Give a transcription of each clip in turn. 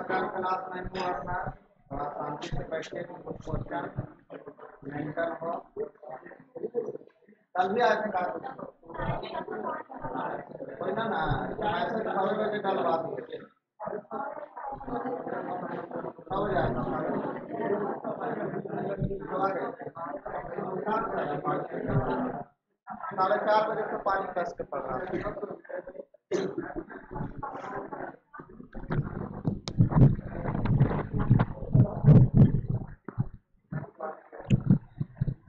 Class में हुआ अपना थोड़ा शांति से बैठे मेंटल हो कल भी आए थे कोई ना ना ऐसे तो 9 बजे कल बात होगी 9 बजे साढ़े 4 बजे से पानी कस के पड़ रहा है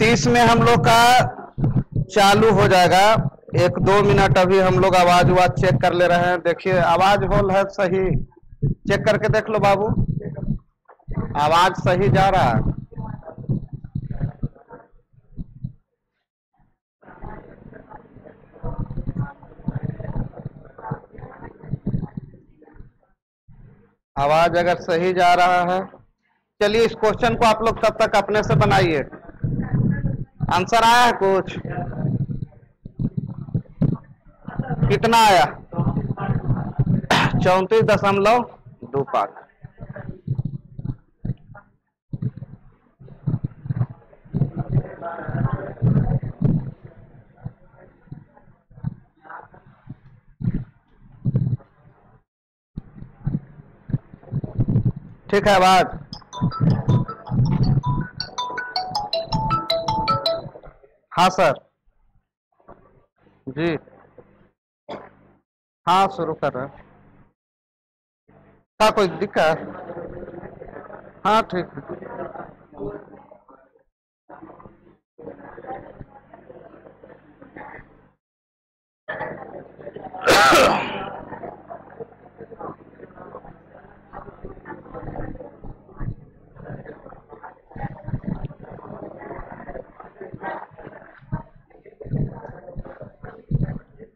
30 में हम लोग का चालू हो जाएगा 1-2 मिनट अभी हम लोग आवाज चेक कर ले रहे हैं देखिए आवाज होल है सही चेक करके देख लो बाबू आवाज सही जा रहा है आवाज अगर सही जा रहा है चलिए इस क्वेश्चन को आप लोग तब तक अपने से बनाइए आंसर आया है कुछ कितना आया 34.25 ठीक है बात हाँ सर जी हाँ शुरू कर रहे हैं क्या कोई दिक्कत हाँ ठीक है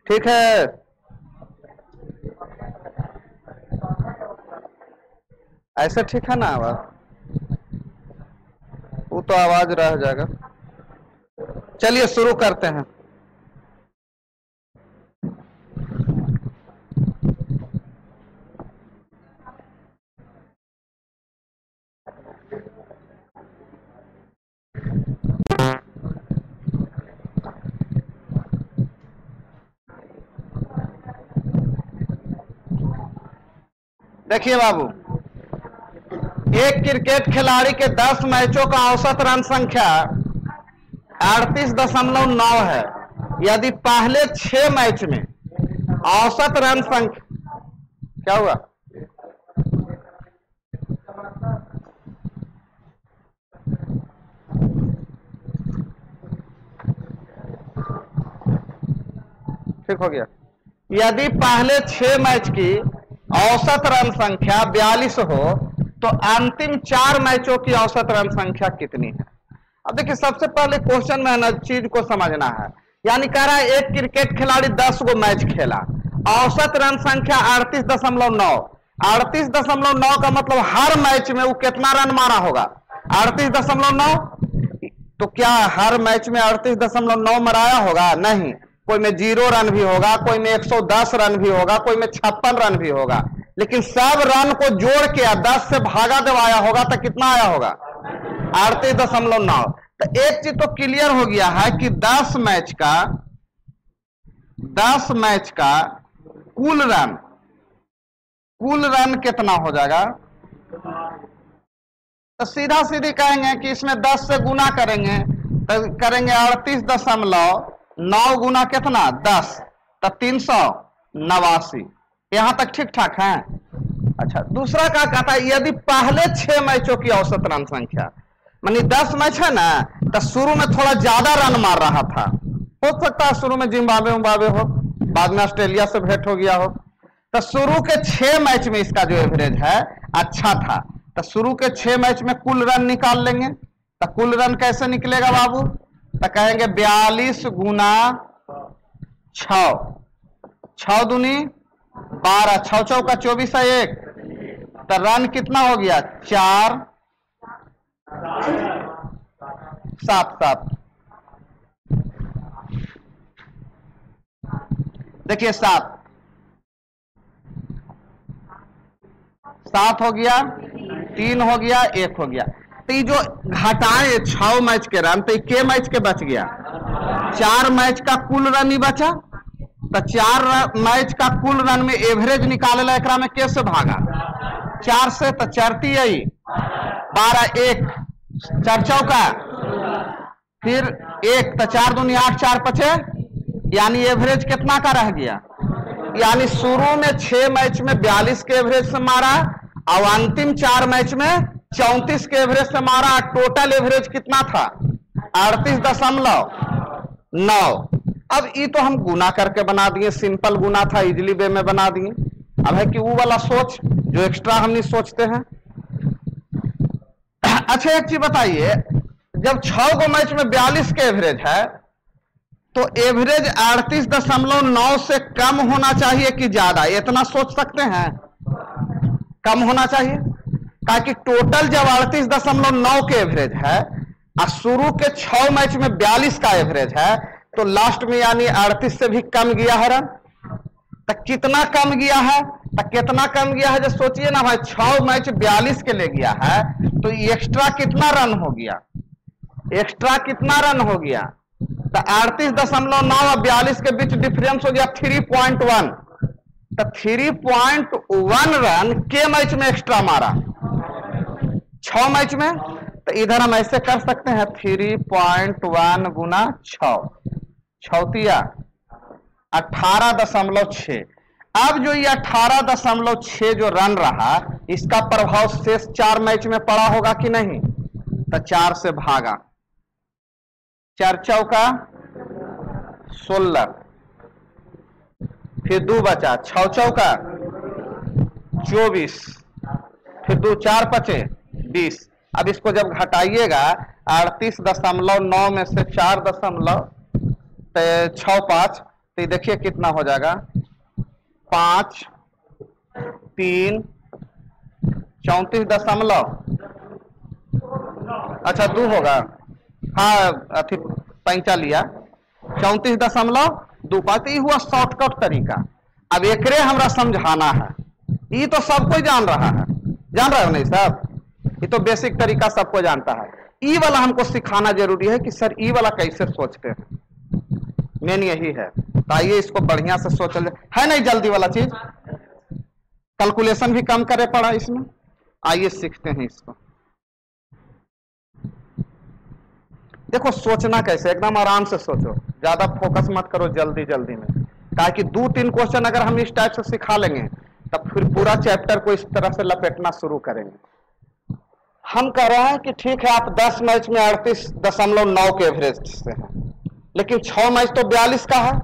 ठीक है ऐसे ठीक है ना आवाज वो तो आवाज रह जाएगा चलिए शुरू करते हैं देखिए बाबू एक क्रिकेट खिलाड़ी के 10 मैचों का औसत रन संख्या 38.9 है यदि पहले 6 मैच में औसत रन संख्या क्या हुआ ठीक हो गया यदि पहले 6 मैच की औसत रन संख्या 42 हो तो अंतिम 4 मैचों की औसत रन संख्या कितनी है अब देखिए सबसे पहले क्वेश्चन में ना चीज को समझना है यानी कह रहा है एक क्रिकेट खिलाड़ी 10 गो मैच खेला औसत रन संख्या 38.9 38.9 का मतलब हर मैच में वो कितना रन मारा होगा 38.9 तो क्या हर मैच में 38.9 मराया होगा नहीं कोई में 0 रन भी होगा कोई में 110 रन भी होगा कोई में 56 रन भी होगा लेकिन सब रन को जोड़ के 10 से भागा दबाया होगा तो कितना आया होगा 38.9 तो एक चीज तो क्लियर हो गया है कि 10 मैच का कुल रन कितना हो जाएगा तो सीधा सीधी कहेंगे कि इसमें 10 से गुना करेंगे तो करेंगे 38.9 गुना कितना 10 तो 389 यहां तक ठीक ठाक है अच्छा दूसरा क्या कहता है यदि पहले 6 मैचों की औसत रन संख्या मानी 10 मैच है ना तो शुरू में थोड़ा ज्यादा रन मार रहा था हो सकता है शुरू में जिम्बाब्वे हो बाद में ऑस्ट्रेलिया से भेंट हो गया हो तो शुरू के 6 मैच में इसका जो एवरेज है अच्छा था तो शुरू के 6 मैच में कुल रन निकाल लेंगे तो कुल रन कैसे निकलेगा बाबू तो कहेंगे 42 गुना 6 दूनी 12 6 चौका 24 है 1 तो रन कितना हो गया 4 7 देखिए 7 7 हो गया, 3 हो गया, 1 हो गया। तो ये जो घटाए 6 मैच के रन, तो के मैच के बच गया? 4 मैच का कुल रन ही बचा। तो 4 मैच का कुल रन में एवरेज निकाले एकरा में कैसे भागा? 4 से। तो 4 आई 12, 1 4 चौका, फिर 1, तो 4 दूनी 8, 4 पचे, यानी एवरेज कितना का रह गया? यानी शुरू में 6 मैच में 42 के एवरेज से मारा और अंतिम 4 मैच में 34 के एवरेज से मारा। टोटल एवरेज कितना था? 38.9। अब ये तो हम गुना करके बना दिए, सिंपल गुना था, इजिली वे में बना दिए। अब है कि वो वाला सोच जो एक्स्ट्रा हम नहीं सोचते हैं। अच्छा एक चीज बताइए, जब 6 को मैच में 42 के एवरेज है तो एवरेज 38.9 से कम होना चाहिए कि ज्यादा? इतना सोच सकते हैं कम होना चाहिए, ताकि टोटल जब 38.9 के एवरेज है और शुरू के 6 मैच में 42 का एवरेज है, तो लास्ट में यानी 38 से भी कम गया है रन। तो कितना कम गया है? तो कितना कम गया है जो सोचिए ना भाई, 6 मैच 42 के ले गया है, तो एक्स्ट्रा कितना रन हो गया? एक्स्ट्रा कितना रन हो गया? तो 38.9 और 42 के बीच डिफरेंस हो गया 3.1। तो 3.1 रन के मैच में एक्स्ट्रा मारा 6 मैच में। तो इधर हम ऐसे कर सकते हैं 3.1 गुना 6, 6 18.6। अब जो ये 18.6 जो रन रहा, इसका प्रभाव शेष 4 मैच में पड़ा होगा कि नहीं? तो 4 से भागा, 4 चौका 16, फिर 2 बचा, 6 चौका 24, फिर 2 4 पचे 20। अब इसको जब घटाइएगा 38.9 में से 4.65, तो ये देखिए कितना हो जाएगा? 5 3 34 अच्छा 2 होगा, हाँ अथी 5 लिया, 34.25। ये हुआ शॉर्टकट तरीका। अब एकरे हमरा समझाना है, ये तो सब कोई जान रहा है, जान रहे हो नहीं सब? ये तो बेसिक तरीका सबको जानता है। ई वाला हमको सिखाना जरूरी है कि सर ई वाला कैसे सोचते हैं, मेन यही है। तो आइए इसको बढ़िया से सोचल है, नहीं जल्दी वाला चीज, कैलकुलेशन भी कम करे पड़ा इसमें। आइए सीखते हैं इसको। देखो सोचना कैसे, एकदम आराम से सोचो, ज्यादा फोकस मत करो जल्दी जल्दी में, ताकि 2-3 क्वेश्चन अगर हम इस टाइप से सिखा लेंगे तब फिर पूरा चैप्टर को इस तरह से लपेटना शुरू करेंगे। हम कह रहे हैं कि ठीक है आप 10 मैच में 38.9 के एवरेज से हैं, लेकिन 6 मैच तो 42 का है।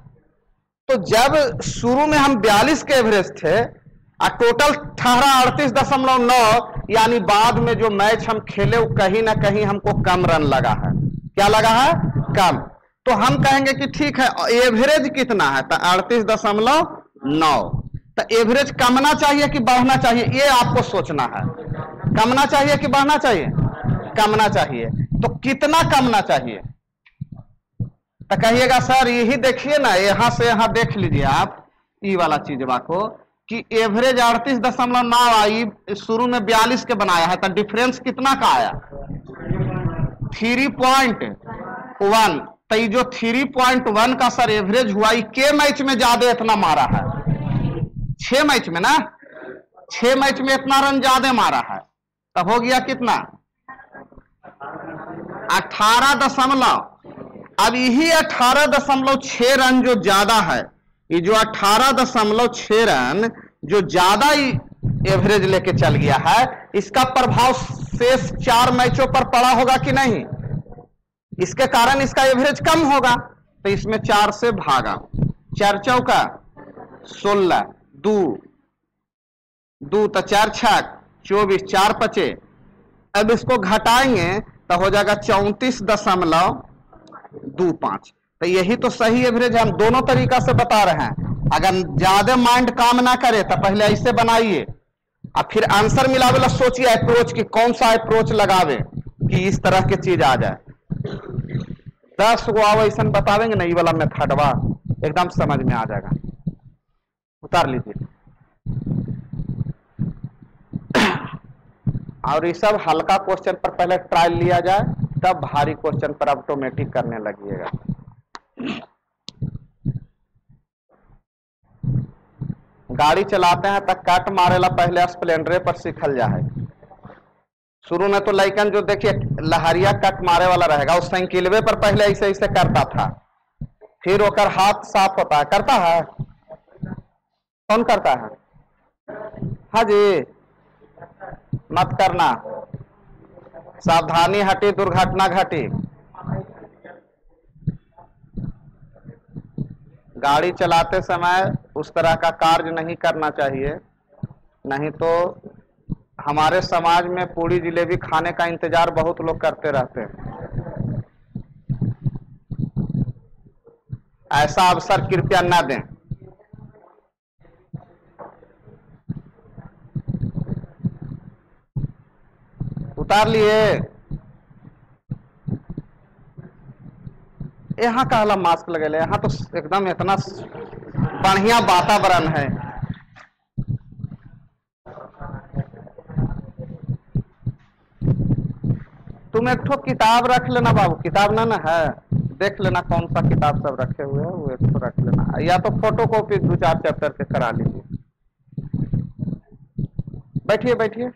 तो जब शुरू में हम 42 के एवरेज थे और टोटल ठहरा 38.9, यानी बाद में जो मैच हम खेले वो कहीं ना कहीं हमको कम रन लगा है। क्या लगा है? कम। तो हम कहेंगे कि ठीक है एवरेज कितना है? तो 38.9। तो एवरेज कमना चाहिए कि बढ़ना चाहिए, ये आपको सोचना है। कमना चाहिए कि बढ़ना चाहिए? कमना चाहिए। तो कितना कमना चाहिए? तो कहिएगा सर यही देखिए ना, यहां से यहां देख लीजिए आप ये वाला चीज को कि एवरेज 38.9 आई, शुरू में 42 के बनाया है, तो डिफरेंस कितना का आया? 3.1। तो ये जो 3.1 का सर एवरेज हुआ, ये के मैच में ज्यादा इतना मारा है? 6 मैच में ना, 6 मैच में इतना रन ज्यादा मारा है। तब हो गया कितना? 18. अब यही 18.6 रन जो ज्यादा है, ये जो 18.6 रन जो ज्यादा ही एवरेज लेके चल गया है, इसका प्रभाव शेष 4 मैचों पर पड़ा होगा कि नहीं? इसके कारण इसका एवरेज कम होगा। तो इसमें 4 से भागा, 4 चौका 16, 2 तो 4 छक 24, 4 पचे। अब इसको घटाएंगे तो हो जाएगा 34.25। तो यही तो सही एवरेज हम दोनों तरीका से बता रहे हैं। अगर ज्यादा माइंड काम ना करे तो पहले ऐसे बनाइए, और फिर आंसर मिलावे सोचिए अप्रोच की, कौन सा अप्रोच लगावे कि इस तरह की चीज आ जाए। 10 गो ऐसा बतावेंगे ना, ये वाला मेथडवा एकदम समझ में आ जाएगा। उतार लीजिए। और ये सब हल्का क्वेश्चन पर पहले ट्रायल लिया जाए, तब भारी क्वेश्चन पर ऑटोमेटिक करने लगिएगा। गाड़ी चलाते हैं तब कट मारेला पहले स्प्लेंडरे पर सीखल जाए। शुरू में तो लइकन जो देखिए लहरिया कट मारे वाला रहेगा, उस साइकिलवे पर पहले ऐसे ऐसे करता था, फिर ओकर हाथ साफ होता है। करता है? कौन करता है? हाँ जी, मत करना, सावधानी हटी दुर्घटना घटी। गाड़ी चलाते समय उस तरह का कार्य नहीं करना चाहिए, नहीं तो हमारे समाज में पूड़ी जिलेबी खाने का इंतजार बहुत लोग करते रहते हैं। ऐसा अवसर कृपया न दें। उतार लिए? यहाँ का वाला मास्क लगे ले, यहाँ तो एकदम इतना बढ़िया वातावरण है। तुम एक ठो किताब रख लेना बाबू, किताब ना है, देख लेना कौन सा किताब सब रखे हुए हैं, वो एक ठो रख लेना, या तो फोटो कॉपी 2-4 चैप्टर के करा लीजिए। बैठिए बैठिए।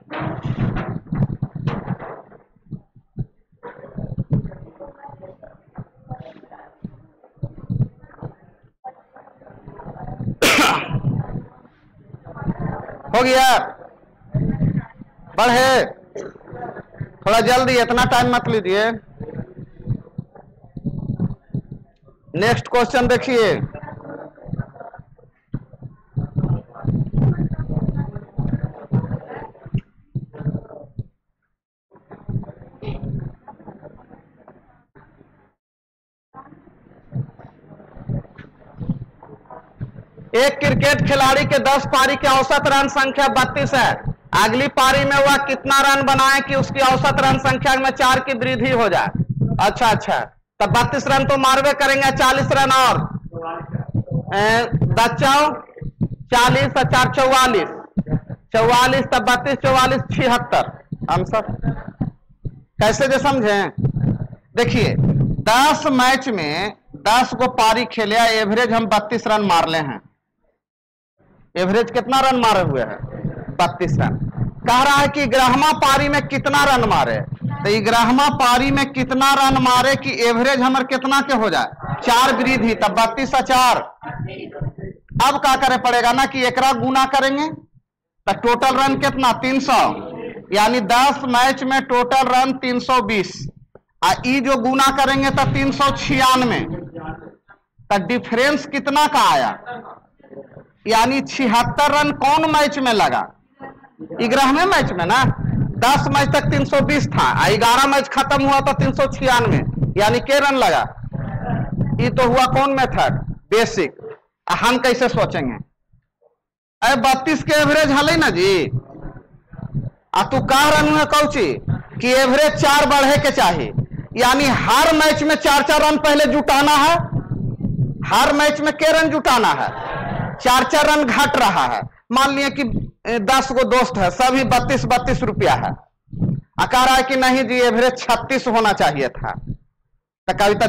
हो गया? बढ़े, थोड़ा जल्दी, इतना टाइम मत लीजिए। नेक्स्ट क्वेश्चन देखिए। एक क्रिकेट खिलाड़ी के 10 पारी की औसत रन संख्या 32 है। अगली पारी में वह कितना रन बनाए कि उसकी औसत रन संख्या में 4 की वृद्धि हो जाए? अच्छा, तब 32 रन तो मारवे करेंगे, 40 रन और 10 40 और 4 44, 44 तब 32 44 76 आंसर। कैसे जो समझें? देखिए 10 मैच में 10 को पारी खेले, एवरेज हम 32 रन मार ले हैं। एवरेज कितना रन मारे हुए हैं? 32 रन। कह रहा है कि 11वां पारी में कितना रन मारे, तो 11वां पारी में कितना रन मारे कि एवरेज हमारे कितना के हो जाए? 4 वृद्धि, तब 32 और 4। अब क्या करे पड़ेगा ना कि एकरा गुना करेंगे तो टोटल रन कितना? 300, यानी 10 मैच में टोटल रन 320, और ई जो गुना करेंगे तो 396, तो डिफरेंस कितना का आया? यानी 76 रन कौन मैच में लगा? 11वें मैच में ना। 10 मैच तक 320 था, 11 मैच खत्म हुआ तो 396, यानी के रन लगा? ये तो हुआ कौन मेथड? बेसिक। हम कैसे सोचेंगे? 32 के एवरेज हले ना जी, तू कह रन है कौची कि एवरेज 4 बढ़े के चाहिए, यानी हर मैच में 4-4 रन पहले जुटाना है। हर मैच में के रन जुटाना है? 4-4 रन घट रहा है। मान लिए कि 10 गो दोस्त है, सभी 32-32 रुपया है, कह रहा है कि नहीं जी एवरेज 36 होना चाहिए था, तो कविता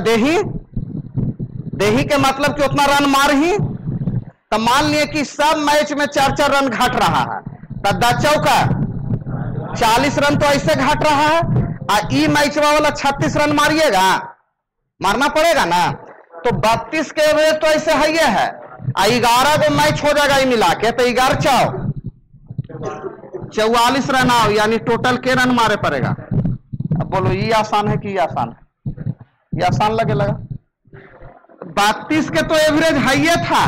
देही के मतलब कि उतना रन मार ही, तो मान लिए कि सब मैच में 4-4 रन घट रहा है, तो 10 चौका 40 रन तो ऐसे घट रहा है, और ई मैच वाला 36 रन मारिएगा, मारना पड़ेगा ना। तो 32 के एवरेज तो ऐसे है, 11 को मैच हो जाएगा ये मिला के, तो 11 44 रन आओ, यानी टोटल के रन मारे पड़ेगा। अब बोलो ये आसान है कि ये आसान है? ये आसान लगा। 32 के तो एवरेज है था,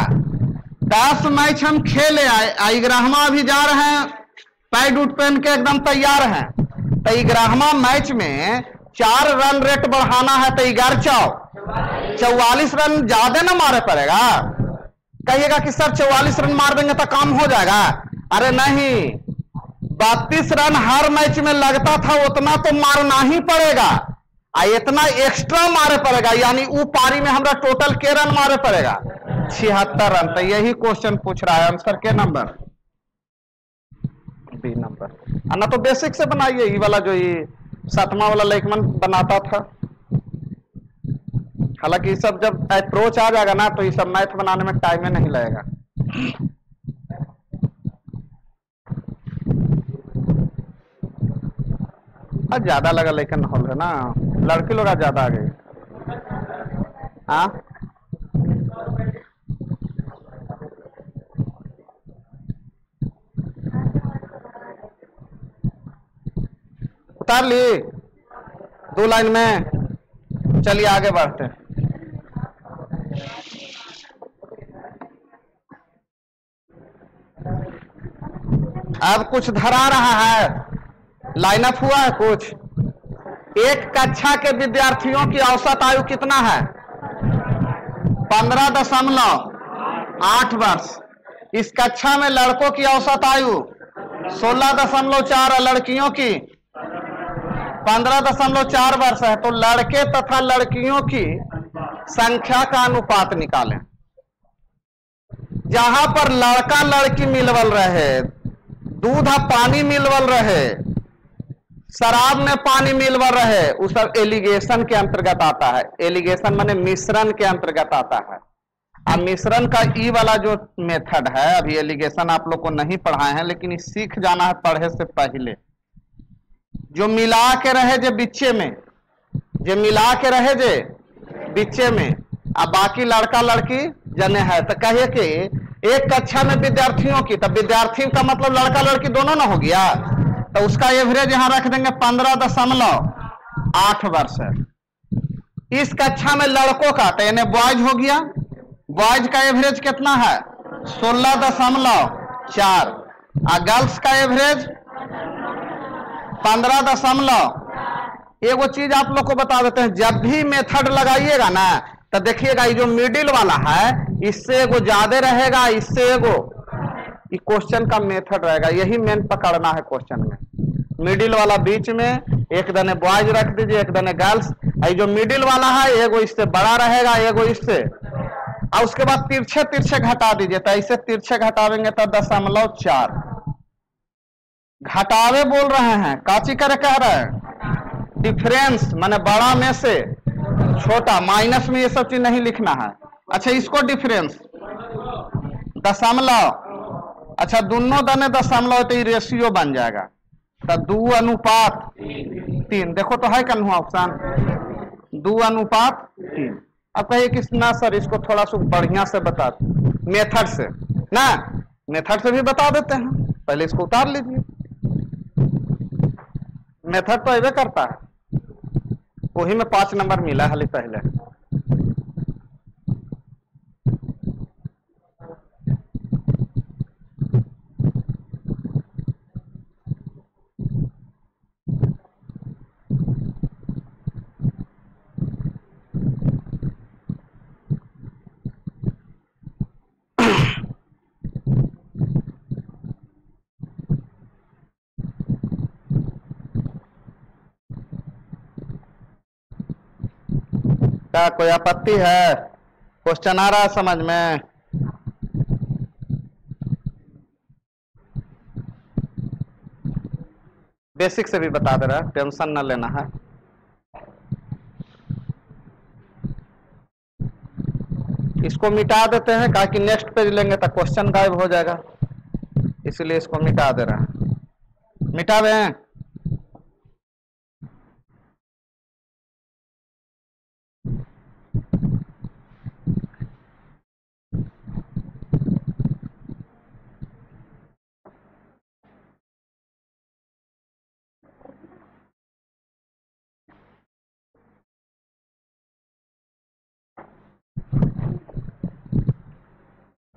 10 मैच हम खेले, 11वां अभी जा रहे हैं, पैड उठ पहन के एकदम तैयार हैं, तो 11वां मैच में 4 रन रेट बढ़ाना है, तो 11 44 रन ज्यादा ना मारे पड़ेगा। कहिएगा कि सर 44 रन मार देंगे तो काम हो जाएगा। अरे नहीं, 32 रन हर मैच में लगता था, उतना तो मारना ही पड़ेगा, इतना एक्स्ट्रा मारे पड़ेगा, यानी वो पारी में हमारा टोटल के रन मारे पड़ेगा? 76 रन। तो यही क्वेश्चन पूछ रहा है, आंसर के नंबर? B number. ना तो बेसिक से बनाइए, ये वाला जो ये 7वां वाला लेखमन बनाता था। हालांकि ये सब जब अप्रोच आ जाएगा ना तो ये सब मैथ बनाने में टाइम ही नहीं लगेगा। आज ज्यादा लगा लेकिन हॉल है ना, लड़के लोग आज ज्यादा आ गए। हाँ उतार ली 2 लाइन में। चलिए आगे बढ़ते हैं। अब कुछ धरा रहा है, लाइनअप हुआ है कुछ। एक कक्षा के विद्यार्थियों की औसत आयु कितना है? 15.8 वर्ष। इस कक्षा में लड़कों की औसत आयु 16.4 और लड़कियों की 15.4 वर्ष है। तो लड़के तथा लड़कियों की संख्या का अनुपात निकालें। जहां पर लड़का लड़की मिलवल रहे, दूध पानी मिलवल रहे, शराब में पानी मिलवल रहे, उस सब एलिगेशन के अंतर्गत आता है। एलिगेशन माने मिश्रण के अंतर्गत आता है। अब मिश्रण का ई वाला जो मेथड है, अभी एलिगेशन आप लोग को नहीं पढ़ाए हैं, लेकिन ये सीख जाना है पढ़े से पहले। जो मिला के रहे जे बिच्चे में, जो मिला के रहे जे बिच्चे में, अब बाकी लड़का लड़की जने है। तो कहिए कि एक कक्षा में विद्यार्थियों की, तब विद्यार्थी का मतलब लड़का लड़की दोनों ना हो गया, तो उसका एवरेज यहां रख देंगे 15.8 वर्ष है। इस कक्षा में लड़कों का तो यानी बॉयज हो गया, बॉयज का एवरेज कितना है? 16.4 और गर्ल्स का एवरेज 15. एगो चीज आप लोग को बता देते हैं, जब भी मेथड लगाइएगा ना तो देखिएगा ये जो मिडिल वाला है इससे एगो ज्यादा रहेगा, इससे एगो ये क्वेश्चन का मेथड रहेगा। यही मेन पकड़ना है क्वेश्चन में। मिडिल वाला बीच में, एक दने बॉयज रख दीजिए, एक दने गर्ल्स। ये जो मिडिल वाला है एगो इससे बड़ा रहेगा, एगो इससे, और उसके बाद तिरछे तिरछे घटा दीजिए। तो ऐसे तिरछे घटावेंगे तो 0.4 घटावे बोल रहे हैं। काची करे कह रहे हैं? डिफरेंस माने बड़ा में से छोटा, माइनस में ये सब चीज नहीं लिखना है। अच्छा इसको डिफरेंस दशमलव, अच्छा दोनों दने दशमलव तो ये रेशियो बन जाएगा। तो 2:3। देखो तो है कन्हू ऑप्शन 2:3। अब कहिए कि ना सर इसको थोड़ा सा बढ़िया से बता, मेथड से ना, मेथड से भी बता देते हैं। पहले इसको उतार लीजिए, मेथड तो ऐसे करता है। वही में 5 नंबर मिला है पहले। क्या कोई आपत्ति है? क्वेश्चन आ रहा है समझ में? बेसिक से भी बता दे रहा है, टेंशन न लेना है। इसको मिटा देते हैं, कहा कि नेक्स्ट पेज लेंगे तो क्वेश्चन गायब हो जाएगा, इसलिए इसको मिटा दे रहे हैं। मिटा दें?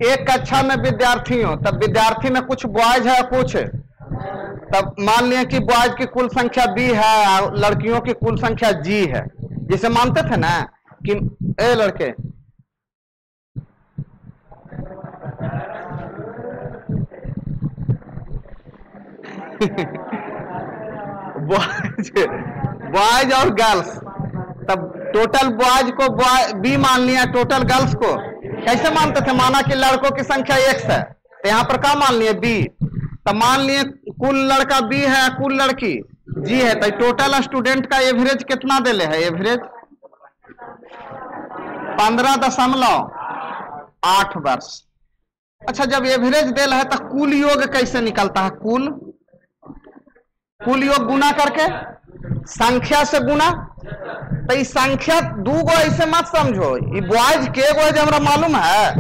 एक कक्षा में विद्यार्थियों, तब विद्यार्थी में कुछ बॉयज है कुछ, तब मान लिया कि बॉयज की कुल संख्या B है और लड़कियों की कुल संख्या G है। जिसे मानते थे ना कि ए लड़के बॉयज और गर्ल्स, तब टोटल बॉयज को B मान लिया, टोटल गर्ल्स को कैसे मानते थे? माना कि लड़कों की संख्या X है, तो यहां पर क्या मान लिए? B। तो मान लिए कुल लड़का बी है, कुल लड़की जी है, तो टोटल स्टूडेंट का एवरेज कितना देले है? एवरेज 15.8 वर्ष। अच्छा, जब एवरेज देला है तो कुल योग कैसे निकलता है? कुल योग गुना करके संख्या से गुना। तो इस संख्या दू गो ऐसे मत समझो, ये बॉयज के गो है जो हमरा मालूम है,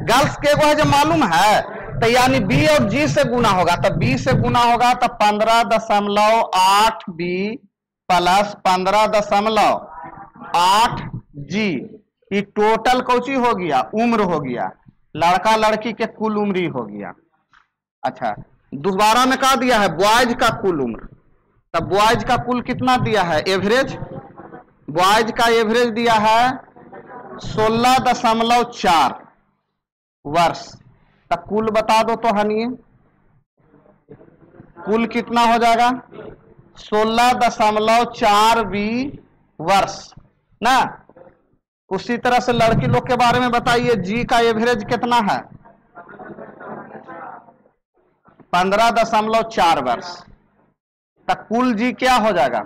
गर्ल्स के गो है जो मालूम है, तो यानी बी और जी से गुना होगा। तो बी से गुना होगा तो 15.8 बी प्लस 15.8 जी, ये टोटल कौची हो गया? उम्र हो गया, लड़का लड़की के कुल उम्र हो गया। अच्छा, दोबारा में कहा दिया है बॉयज का कुल उम्र, तब बॉयज का कुल कितना दिया है? एवरेज बॉयज का एवरेज दिया है 16.4 वर्ष। तब कुल बता दो तो हनिए, कुल कितना हो जाएगा? 16.4 बी वर्ष ना। उसी तरह से लड़की लोग के बारे में बताइए, जी का एवरेज कितना है? 15.4 वर्ष। तब कुल जी क्या हो जाएगा?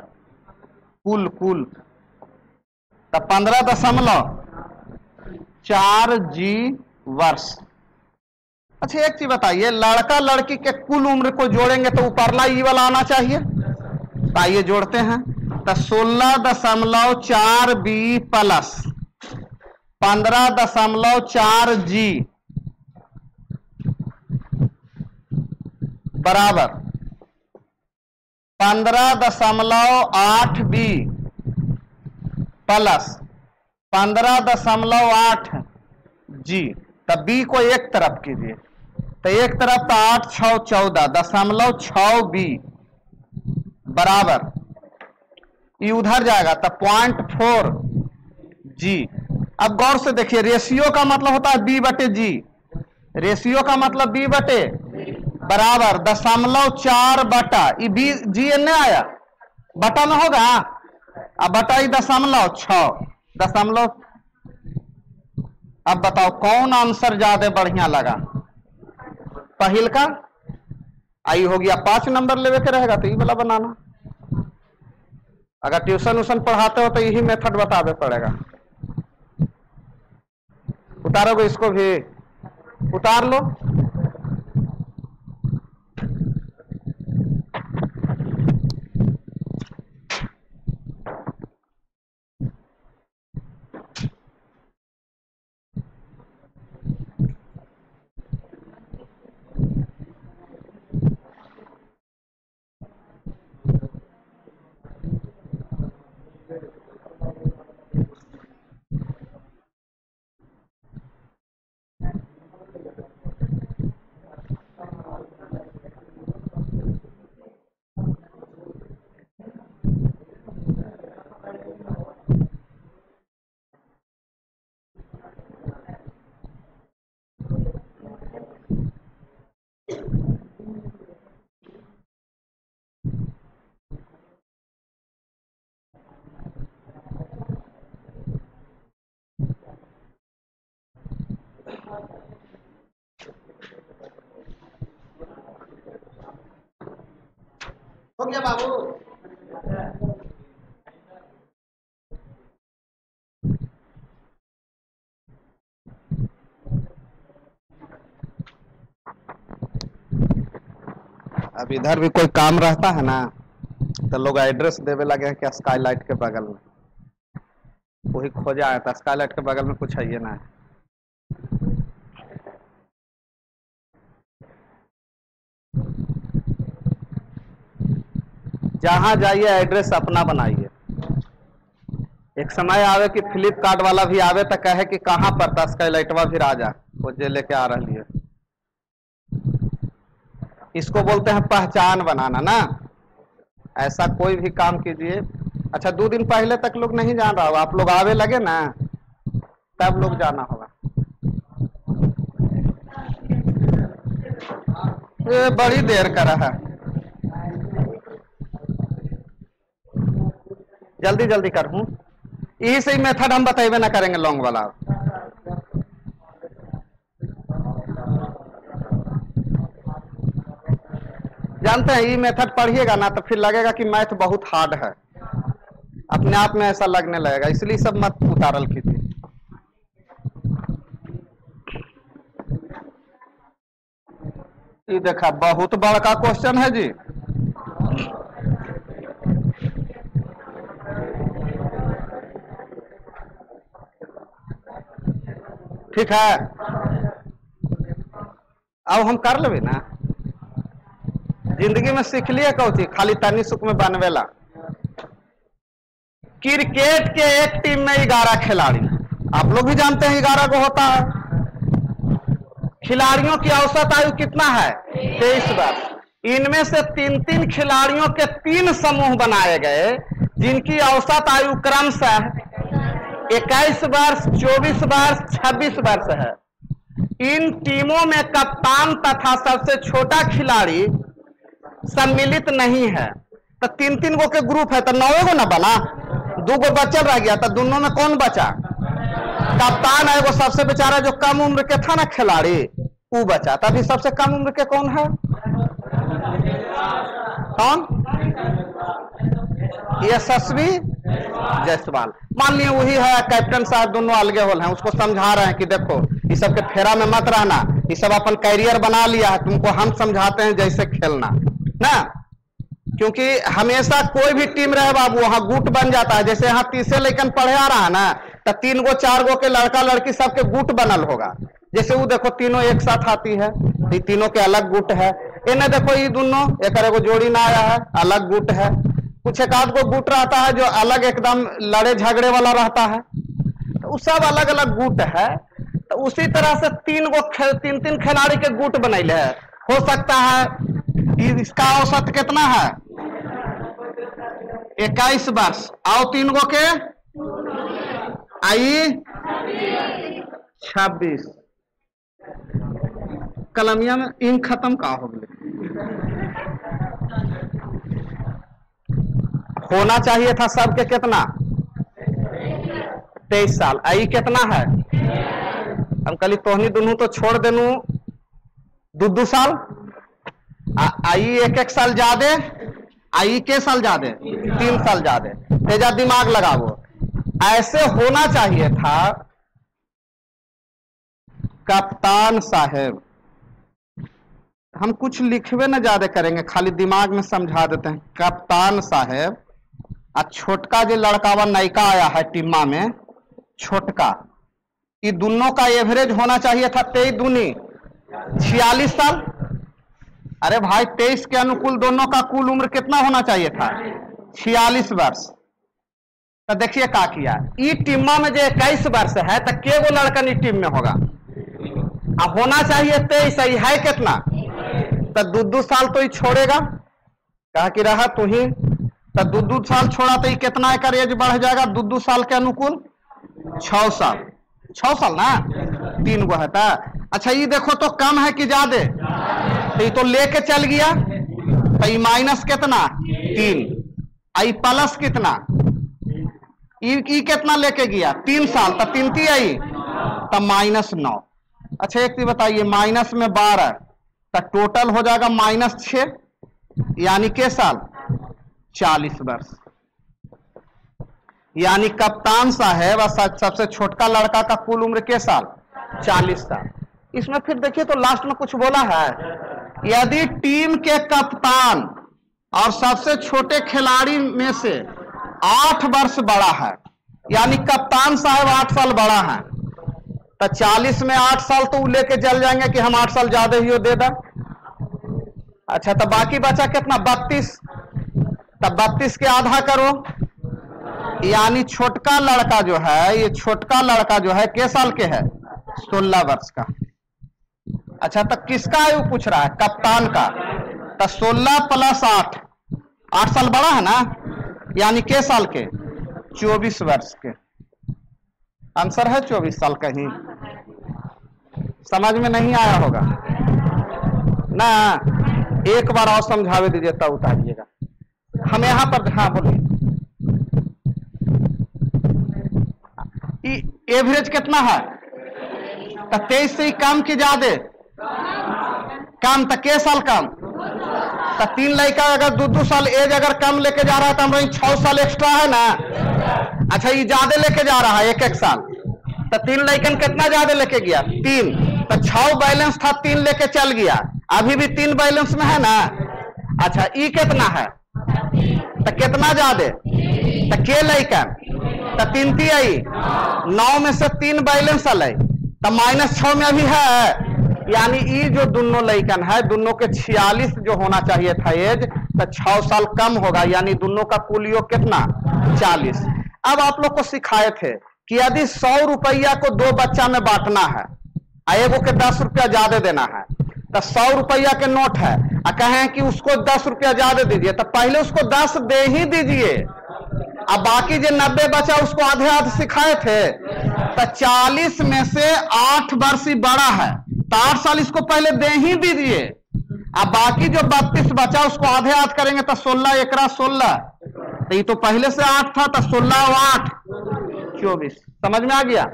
कुल तब 15.4 जी वर्ष। अच्छा, एक चीज बताइए, लड़का लड़की के कुल उम्र को जोड़ेंगे तो ऊपरला ई वाला आना चाहिए। तो आइए जोड़ते हैं। तो 16.4 बी प्लस 15.4 जी बराबर 15.8 बी प्लस 15.8 जी। तब बी को एक तरफ कीजिए, तो एक तरफ तो 8 6 14.6 बी बराबर ये उधर जाएगा तो 0.4 जी। अब गौर से देखिए, रेशियो का मतलब होता है बी बटे जी, रेशियो का मतलब बी बटे बराबर 0.4 बटा ये बी जी एने आया बटा में होगा, अब बटा 0.6 अब बताओ कौन आंसर ज्यादा बढ़िया लगा? पहल का आई हो गया 5 नंबर लेवे के रहेगा तो ये वाला बनाना। अगर ट्यूशन उशन पढ़ाते हो तो यही मेथड बतावे पड़ेगा। उतारोगे इसको भी? उतार लो। हो गया बाबू? अब इधर भी कोई काम रहता है ना तो लोग एड्रेस देवे लगे कि स्काईलाइट के बगल में, वही खोजा है तो स्काईलाइट के बगल में कुछ है ये ना। जहां जाइए एड्रेस अपना बनाइए। एक समय आवे कि फ्लिपकार्ट वाला भी आवे तो कहे कि कहां पर था स्काईलाइटवा भी राजा वो जे लेके आ रही है। इसको बोलते हैं पहचान बनाना ना। ऐसा कोई भी काम कीजिए। अच्छा, 2 दिन पहले तक लोग नहीं जान रहा होगा, आप लोग आवे लगे ना तब लोग जाना होगा। ये बड़ी देर करा है, जल्दी जल्दी कर हूं। यही सही मेथड हम बताइए ना करेंगे लॉन्ग वाला। जानते हैं ये मेथड पढ़िएगा ना तो फिर लगेगा कि मैथ बहुत हार्ड है, अपने आप में ऐसा लगने लगेगा, इसलिए सब मत उतारल की थी। ये देखा बहुत बड़का क्वेश्चन है जी। ठीक है, अब हम कर लेबे ना, जिंदगी में सीख लिए कौची खाली तनी सुख में बनवेला। क्रिकेट के एक टीम में 11 खिलाड़ी, आप लोग भी जानते हैं 11 को होता है। खिलाड़ियों की औसत आयु कितना है? 23 वर्ष। इनमें से 3-3 खिलाड़ियों के 3 समूह बनाए गए जिनकी औसत आयु क्रमशः 21 वर्ष, 24 वर्ष, 26 वर्ष है। इन टीमों में कप्तान तथा सबसे छोटा खिलाड़ी सम्मिलित नहीं है। तो 3-3 गो के ग्रुप है तो 9 गो ना बना, 2 गो बचल रह गया, तो दोनों में कौन बचा? कप्तान है वो सबसे बेचारा जो कम उम्र के था ना खिलाड़ी, वो बचा। तभी सबसे कम उम्र के कौन है? कौन? यशस्वी जायसवाल। मान लिए वही है, कैप्टन साहब दोनों अलगे होल हैं, उसको समझा रहे हैं कि देखो ये सब के फेरा में मत रहना, ये सब अपन कैरियर बना लिया है, तुमको हम समझाते हैं जैसे खेलना ना। क्योंकि हमेशा कोई भी टीम रहे बाबू वहां गुट बन जाता है। जैसे यहाँ 30 लेकिन पढ़े आ रहा है ना, तो 3 गो 4 गो के लड़का लड़की सबके गुट बनल होगा। जैसे वो देखो तीनों एक साथ आती है, ये तीनों के अलग गुट है। इन्हें देखो ये दोनों एक एगो जोड़ी ना आया है, अलग गुट है। कुछ एक आध को गुट रहता है जो अलग एकदम लड़े झगड़े वाला रहता है, तो सब अलग अलग गुट है। तो उसी तरह से 3 खिलाड़ी के गुट बनैले है। हो सकता है इसका औसत कितना है? 21 वर्ष। आओ 3 गो के आई 26। कलमिया में इंक खत्म कहाँ हो गए? होना चाहिए था सबके कितना? 23 साल। आई कितना है? हम कल तोहनी दोनों तो छोड़ देनू 2-2 साल। आई 1-1 साल ज्यादा, आई के साल ज्यादा? 3 साल ज्यादा। तेजा दिमाग लगाओ, ऐसे होना चाहिए था। कप्तान साहेब, हम कुछ लिखवे न ज्यादा करेंगे, खाली दिमाग में समझा देते हैं। कप्तान साहेब आ छोटका जो लड़कावा नयका आया है टीमा में, छोटका, ये दोनों का एवरेज होना चाहिए था 23 दूनी 46 साल। अरे भाई 23 के अनुकूल दोनों का कुल उम्र कितना होना चाहिए था? 46 वर्ष। तो देखिए क्या किया, ये टीमा में जो 21 वर्ष है तो के गो लड़कन इस टीम में होगा? अब होना चाहिए 23, सही है कितना? तो 2-2 साल तो ये छोड़ेगा, कहा कि रहा तू ही। तो 2-2 साल छोड़ा तो ये कितना एक एज बढ़ जाएगा 2-2 साल के अनुकूल? 6 साल। 6 साल ना, 3 गो है था। अच्छा ये देखो तो कम है कि ज्यादा? तो ये तो लेके चल गया, तो ये माइनस कितना? 3। आई प्लस कितना? ये कितना लेके गया? 3 साल। तो 3 आई तो -9। अच्छा एक चीज बताइए, माइनस में 12 तो टोटल हो जाएगा -6, यानी के साल? 40 वर्ष। यानी कप्तान साहब सबसे छोटका लड़का का कुल उम्र के साल? 40 साल। इसमें फिर देखिए तो लास्ट में कुछ बोला है, यदि टीम के कप्तान और सबसे छोटे खिलाड़ी में से 8 वर्ष बड़ा है, यानी कप्तान साहब 8 साल बड़ा है, तो 40 में 8 साल तो लेके चल जाएंगे कि हम 8 साल ज्यादा ही दे दें। अच्छा तो बाकी बचा कितना? 32। तब 32 के आधा करो, यानी छोटका लड़का जो है, ये छोटका लड़का जो है के साल के है? 16 वर्ष का। अच्छा तो किसका आयु पूछ रहा है? कप्तान का। तो 16 + 8 साल बड़ा है ना, यानी के साल के? 24 वर्ष के। आंसर है 24 साल का ही। समझ में नहीं आया होगा ना, एक बार और समझावे दीजिए तब उतारिएगा। हम यहां पर, हाँ बोलिए, एवरेज कितना है? तो 23 से कम की ज्यादा? कम। तो के साल कम? तो 3 लड़का अगर 2-2 साल एज अगर कम लेके जा रहा है तो हम 6 साल एक्स्ट्रा है ना। अच्छा ये ज्यादा लेके जा रहा है 1-1 साल, तो 3 लड़कन कितना ज्यादा लेके गया 3, तो 6 बैलेंस था 3 लेके चल गया, अभी भी 3 बैलेंस में है ना। अच्छा ई कितना है तो कितना ज्यादा तो के लड़कन तो 3 आई 9 में से 3 बैलेंस अल तो -6 में अभी है, यानी ये जो दोनों लड़कन है दोनों के 46 जो होना चाहिए था एज, तो 6 साल कम होगा, यानी दोनों का कुल योग कितना 40। अब आप लोग को सिखाए थे कि यदि 100 रुपया को 2 बच्चा में बांटना है, एगो के 10 रुपया ज्यादा देना है, तो 100 रुपया के नोट है और कहें कि उसको 10 रुपया ज्यादा दीजिए, तो पहले उसको 10 दे ही दीजिए, अब बाकी जो 90 बचा उसको आधे आधे सिखाए थे। तो 40 में से 8 वर्ष ही बड़ा है तो 8 साल इसको पहले दे ही दीजिए, अब बाकी जो 32 बचा उसको आधे आध करेंगे तो 16 एकरा 16, तो ये तो पहले से 8 था तो 16 और 8 24। समझ में आ गया।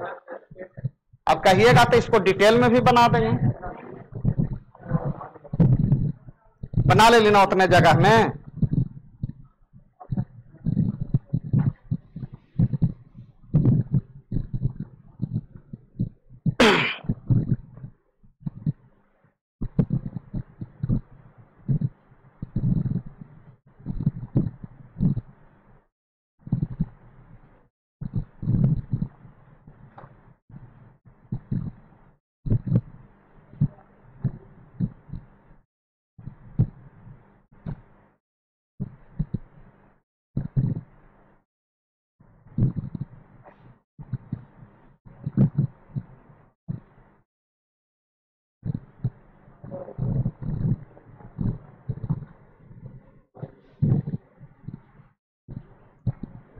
अब कहिएगा तो इसको डिटेल में भी बना देंगे, बना ले लेना उतने जगह में।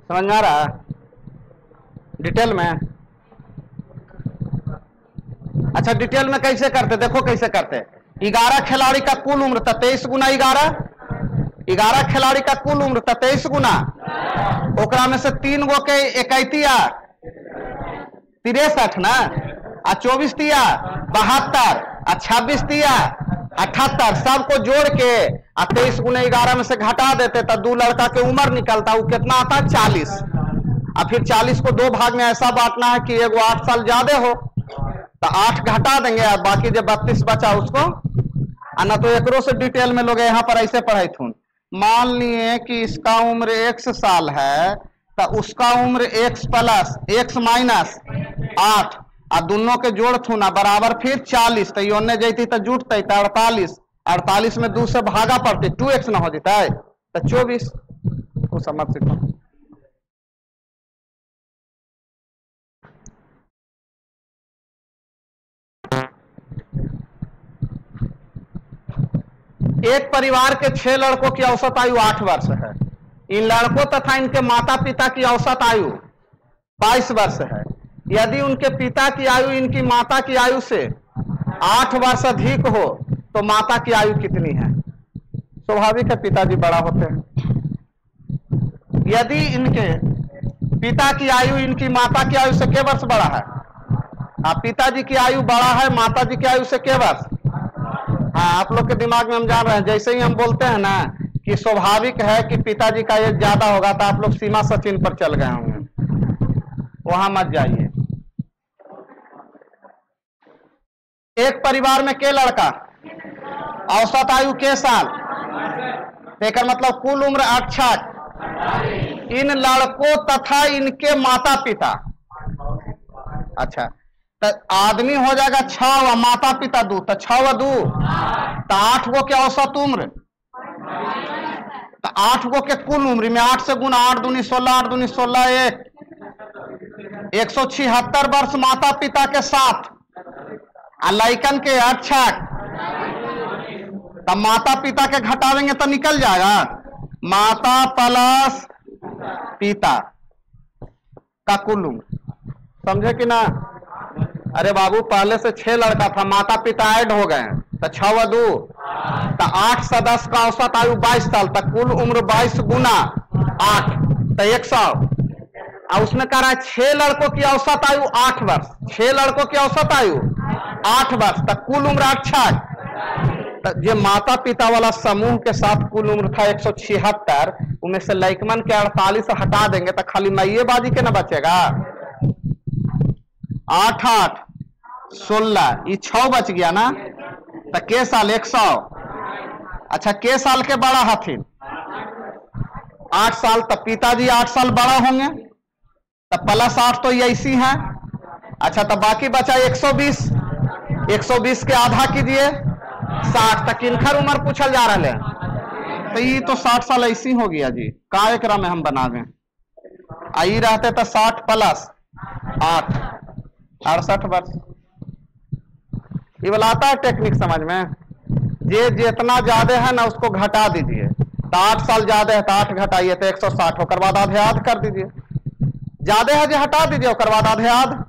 समझ में आ रहा है डिटेल में। अच्छा डिटेल में कैसे करते, देखो कैसे करते। 11 खिलाड़ी का कुल उम्र था 23 गुना 11 खिलाड़ी का कुल उम्र था 23 गुना, ओकरा में से 3 गो के 61 63 ना, आ 24 तिया 72 आ 26 तिया 78, सबको जोड़ के 23 गुना 11 में से घटा देते तो 2 लड़का के उम्र निकलता, वो कितना आता 40। और फिर 40 को 2 भाग में ऐसा बांटना है कि एगो 8 साल ज्यादा हो तो 8 घटा देंगे और बाकी जो 32 बचा उसको, ना तो एकरो से डिटेल में लोग यहाँ पर ऐसे पढ़ाई थून। मान लिए कि इसका उम्र x साल है तो उसका उम्र x प्लस x माइनस 8 और दोनों के जोड़ थू ना बराबर फिर 40, तो योने जैती तो जुटते तो 48 में 2 से भागा पड़ते 2x ना हो जाता है तो 24। वो समझ सकता। एक परिवार के 6 लड़कों की औसत आयु 8 वर्ष है। इन लड़कों तथा इनके माता पिता की औसत आयु 22 वर्ष है। यदि उनके पिता की आयु इनकी माता की आयु से 8 वर्ष अधिक हो तो माता की आयु कितनी है? स्वाभाविक है पिताजी बड़ा होते हैं। यदि इनके पिता की आयु इनकी माता की आयु से के वर्ष बड़ा है? पिताजी की आयु बड़ा है माता जी की आयु से के वर्ष? हाँ, आप लोग के दिमाग में हम जान रहे हैं। जैसे ही हम बोलते हैं ना कि स्वाभाविक है कि पिताजी का एज ज्यादा होगा तो आप लोग सीमा सचिन पर चल गए होंगे, वहां मत जाइए। एक परिवार में के लड़का औसत आयु के साल, देखकर मतलब कुल उम्र 68। इन लड़कों तथा इनके माता पिता, अच्छा तो आदमी हो जाएगा 6 व माता पिता 2, तो 6 व 2 तो 8 गो के औसत उम्र, तो 8 गो के कुल उम्र में 8 से गुना 8 दूनी 16, 8 दूनी 16 176 वर्ष माता पिता के साथ। लइकन के 68 तो माता पिता के घटावेंगे तो निकल जाएगा माता प्लस पिता का कुल उम्र। समझे कि ना? अरे बाबू पहले से 6 लड़का था, माता पिता ऐड हो गए तो 6 व 2 तो 8 सदस्य का औसत आयु 22 साल तक, कुल उम्र 22 गुना 8 तो 100। और उसमें कह रहा है 6 लड़कों की औसत आयु 8 वर्ष, 6 लड़कों की औसत आयु 8 वर्ष तक, कुल उम्र 68 जो माता पिता वाला समूह के साथ कुल उम्र था 176, उनमें से लइकमन के 48 हटा देंगे तो खाली मैये बाजी के ना बचेगा। 8 8 16, ये 6 बच गया ना, तो के साल 100। अच्छा के साल के बड़ा हथिन 8 साल, तब पिताजी 8 साल बड़ा होंगे, तब प्लस 8 तो ये इसी है। अच्छा तब बाकी बचा 120, 120 के आधा कीजिए 60 तक किनखर उम्र पूछल जा रहा है, तो ये तो 60 साल ऐसी हो गया जी। का एकरा में हम बना दें आई रहते तो 60 प्लस 8 68 वर्ष। ये वाला आता है टेक्निक समझ में। जे जितना ज्यादा है ना उसको घटा दीजिए, तो 8 साल ज्यादा है तो 8 घटाइए तो 160, होकर बाद आधे आध कर दीजिए। ज्यादा है जो हटा दीजिए, होकर बाद आधे आध।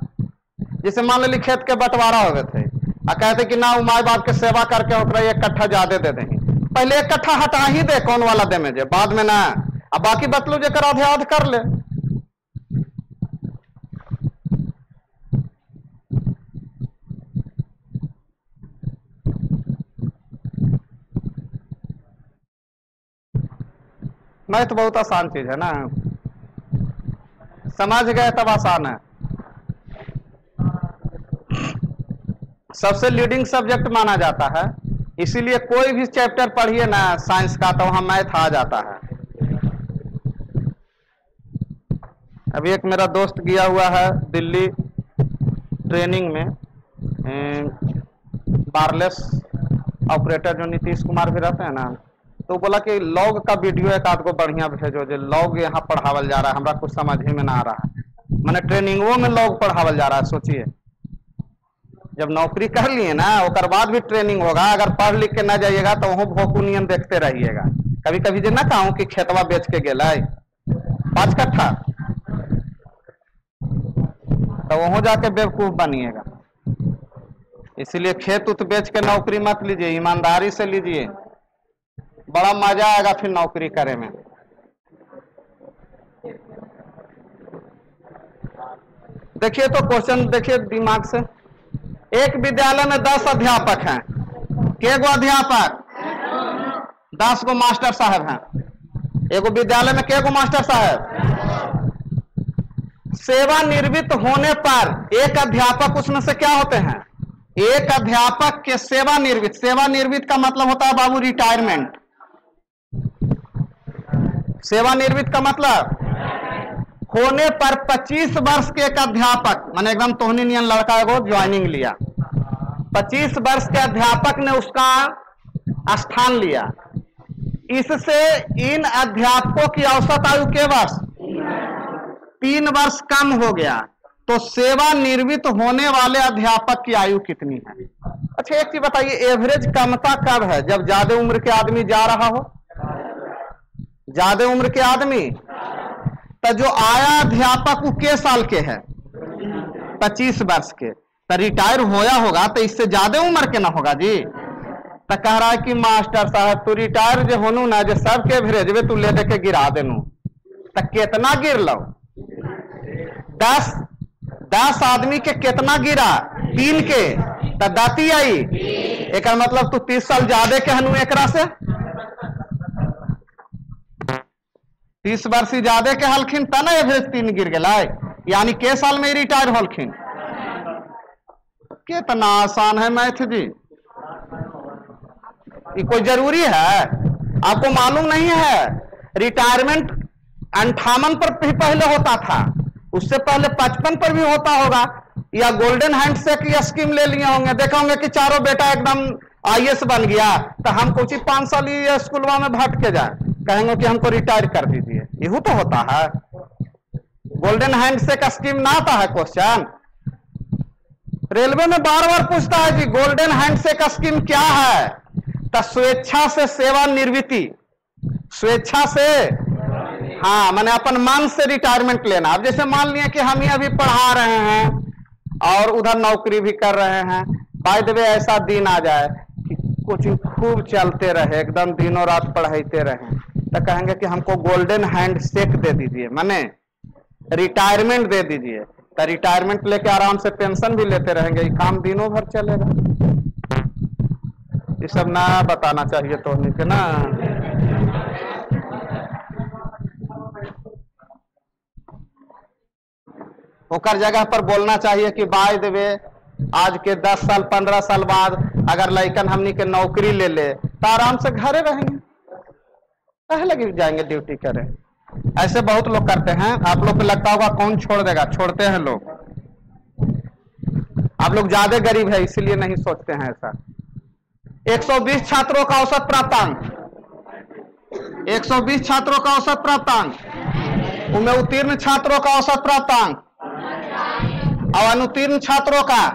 जैसे मान ली खेत के बंटवारा हो गए थे आ कहते कि ना माई बाप के सेवा करके ओकरा 1 कट्ठा ज्यादा दे देंगे, पहले 1 कट्ठा हटा ही दे कौन वाला दे में जे बाद में ना, अब बाकी बतलू जेकर आधे आध कर ले। नहीं तो बहुत आसान चीज है ना, समझ गए तब आसान है। सबसे लीडिंग सब्जेक्ट माना जाता है, इसीलिए कोई भी चैप्टर पढ़िए ना साइंस का तो वहां मैथ आ जाता है। अभी एक मेरा दोस्त गया हुआ है दिल्ली ट्रेनिंग में, वायरलेस ऑपरेटर जो नीतीश कुमार भी रहते हैं ना, तो बोला कि लॉग का वीडियो एक आध को बढ़िया भेजो, जो लॉग यहाँ पढ़ावल जा रहा है हमरा कुछ समझ ही में ना आ रहा है। मैंने ट्रेनिंगों में लॉग पढ़ावल जा रहा है। सोचिए जब नौकरी कर लिए ना उसके बाद भी ट्रेनिंग होगा, अगर पढ़ लिख के ना जाइएगा तो वह भोकुनियन देखते रहिएगा। कभी कभी जो ना कहूं कि खेतवा बेच के गेला 5 कट्ठा, तो वहां जाके बेवकूफ बनिएगा। इसीलिए खेत उत बेच के नौकरी मत लीजिए, ईमानदारी से लीजिए, बड़ा मजा आएगा फिर नौकरी करे में। देखिए तो क्वेश्चन देखिए दिमाग से। एक विद्यालय में 10 अध्यापक हैं, के गो अध्यापक 10 गो मास्टर साहब हैं। एगो विद्यालय में के गो मास्टर साहब। सेवानिवृत्त होने पर एक अध्यापक उसमें से क्या होते हैं, एक अध्यापक के सेवानिवृत्त, सेवानिवृत्त का मतलब होता है बाबू रिटायरमेंट। सेवानिवृत्त का मतलब होने पर 25 वर्ष के एक अध्यापक, माने एकदम तोहनी नियन लड़का को ज्वाइनिंग लिया, 25 वर्ष के अध्यापक ने उसका स्थान लिया। इससे इन अध्यापकों की औसत आयु के वर्ष 3 वर्ष कम हो गया, तो सेवानिवृत्त होने वाले अध्यापक की आयु कितनी है। अच्छा एक चीज बताइए, एवरेज कमता कब है, जब ज्यादा उम्र के आदमी जा रहा हो, ज्यादा उम्र के आदमी। तो जो आया अध्यापक वो के साल के है, 25 वर्ष के, तो रिटायर होया होगा तो इससे ज्यादा उम्र के ना होगा जी। तो कह रहा है कि मास्टर साहब तू रिटायर जो होनू ना, जो सबके भेजबे तू ले दे के गिरा देनू, तो कितना गिर लो, 10 आदमी के कितना गिरा, 3 के, तो दाती आई। एक मतलब तू 30 साल ज्यादा के हनु एकरा से, 30 वर्ष ज्यादा के हलखिन त ना एवरेज 3 गिर गया, यानी के साल में रिटायर होलखिन। कितना आसान है मैथ जी, ये कोई जरूरी है, आपको मालूम नहीं है। रिटायरमेंट 58 पर भी पहले होता था, उससे पहले 55 पर भी होता होगा, या गोल्डन हैंडशेक की स्कीम ले लिए होंगे। देखा होंगे कि चारों बेटा एकदम IAS बन गया, तो हम कुछ 5 साल ये स्कूलवा में भटक के जाए, कहेंगे कि हमको रिटायर कर दीजिए। यही तो होता है, गोल्डन हैंडशेक स्कीम ना आता है क्वेश्चन। रेलवे में बार पूछता है जी गोल्डन हैंडशेक स्कीम क्या है, तो स्वेच्छा से सेवानिवृत्ति, स्वेच्छा से, हाँ मैंने अपन मन से रिटायरमेंट लेना। अब जैसे मान लिया कि हम ही अभी पढ़ा रहे हैं और उधर नौकरी भी कर रहे हैं, बाय द वे ऐसा दिन आ जाए कि कोचिंग खूब चलते रहे, एकदम दिनों रात पढ़ाते रहे, तो कहेंगे कि हमको गोल्डन हैंडशेक दे दीजिए, माने रिटायरमेंट दे दीजिए। तो रिटायरमेंट लेके आराम से पेंशन भी लेते रहेंगे, ये काम दिनों भर चलेगा। ये सब ना बताना चाहिए तो के ना। ओकर जगह पर बोलना चाहिए कि बाय द वे आज के 10 साल 15 साल बाद अगर लड़कन हमनी के नौकरी ले ले तो आराम से घरे रहेंगे, कहे लगे जाएंगे ड्यूटी करें। ऐसे बहुत लोग करते हैं। आप लोग को लगता होगा कौन छोड़ देगा, छोड़ते हैं लोग। आप लोग ज्यादा गरीब है इसलिए नहीं सोचते हैं ऐसा। 120 छात्रों का औसत प्राप्तांक, 120 छात्रों का औसत प्राप्तांक, उनमें उत्तीर्ण छात्रों का औसत प्राप्तांक और अनुत्तीर्ण छात्रों का।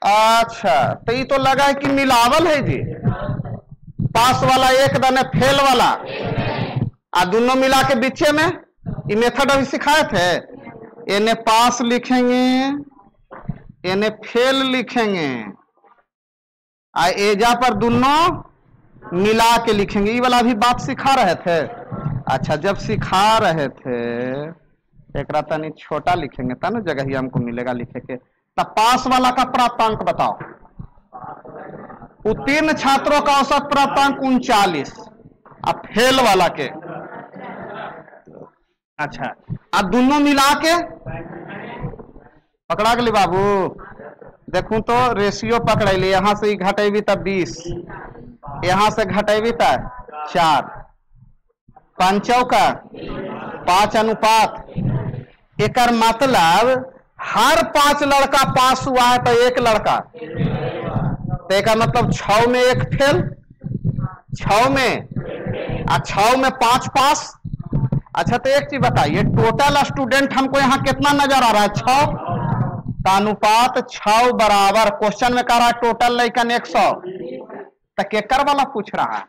अच्छा, तो ये तो लगा है कि मिलावल है जी, पास वाला एक दने फेल वाला, और दोनों मिला के बीचे में। ये मेथड अभी सिखाए थे। इन्हें पास लिखेंगे, इन्हें फेल लिखेंगे, और एजा पर दोनों मिला के लिखेंगे। ये वाला भी बात सिखा रहे थे। अच्छा, जब सिखा रहे थे एक तनी छोटा लिखेंगे तब ना जगह ही हमको मिलेगा लिखे के। तब पास वाला का प्राप्तांक बताओ। उत्तीर्ण छात्रों का औसत प्राप्तांक 39, अब फेल वाला के। अच्छा, अब दोनों मिला के पकड़ा गली बाबू। देखूं तो रेशियो पकड़े, यहां से घटेबी तब 20, यहां से घटेबी तब 4, 5 का 5 अनुपात। एक मतलब हर 5 लड़का पास हुआ है तो एक लड़का, तो एक मतलब 6 में 1 फेल, 6 में और 6 में 5 पास। अच्छा, तो एक चीज बताइए, टोटल स्टूडेंट हमको यहाँ कितना नजर आ रहा है? 6 का अनुपात 6 बराबर। क्वेश्चन में कह रहा है टोटल लेकिन 100, तो केकर वाला पूछ रहा है?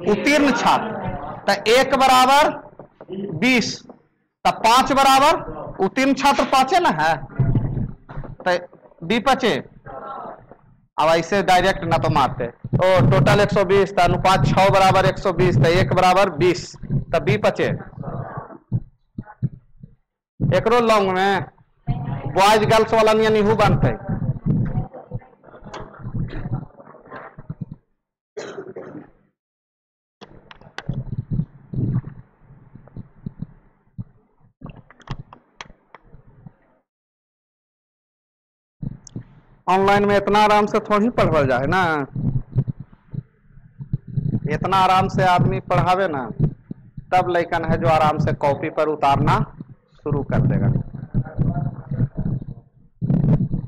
उत्तीर्ण छात्र, तो 1 बराबर 20, तब 5 बराबर उत्तीर्ण छात्र 5 ना है, तो बी 5। अब ऐसे डायरेक्ट ना तो मारते। ओ टोटल 120, तो अनुपात 6 बराबर 120, तो 1 बराबर 20, तब बी 5। एक लॉन्ग में बॉयज गर्ल्स वाला नियम बनते। ऑनलाइन में इतना आराम से थोड़ी पढ़ल जाए ना, इतना आराम से आदमी पढ़ावे ना तब लइकन है जो आराम से कॉपी पर उतारना शुरू कर देगा।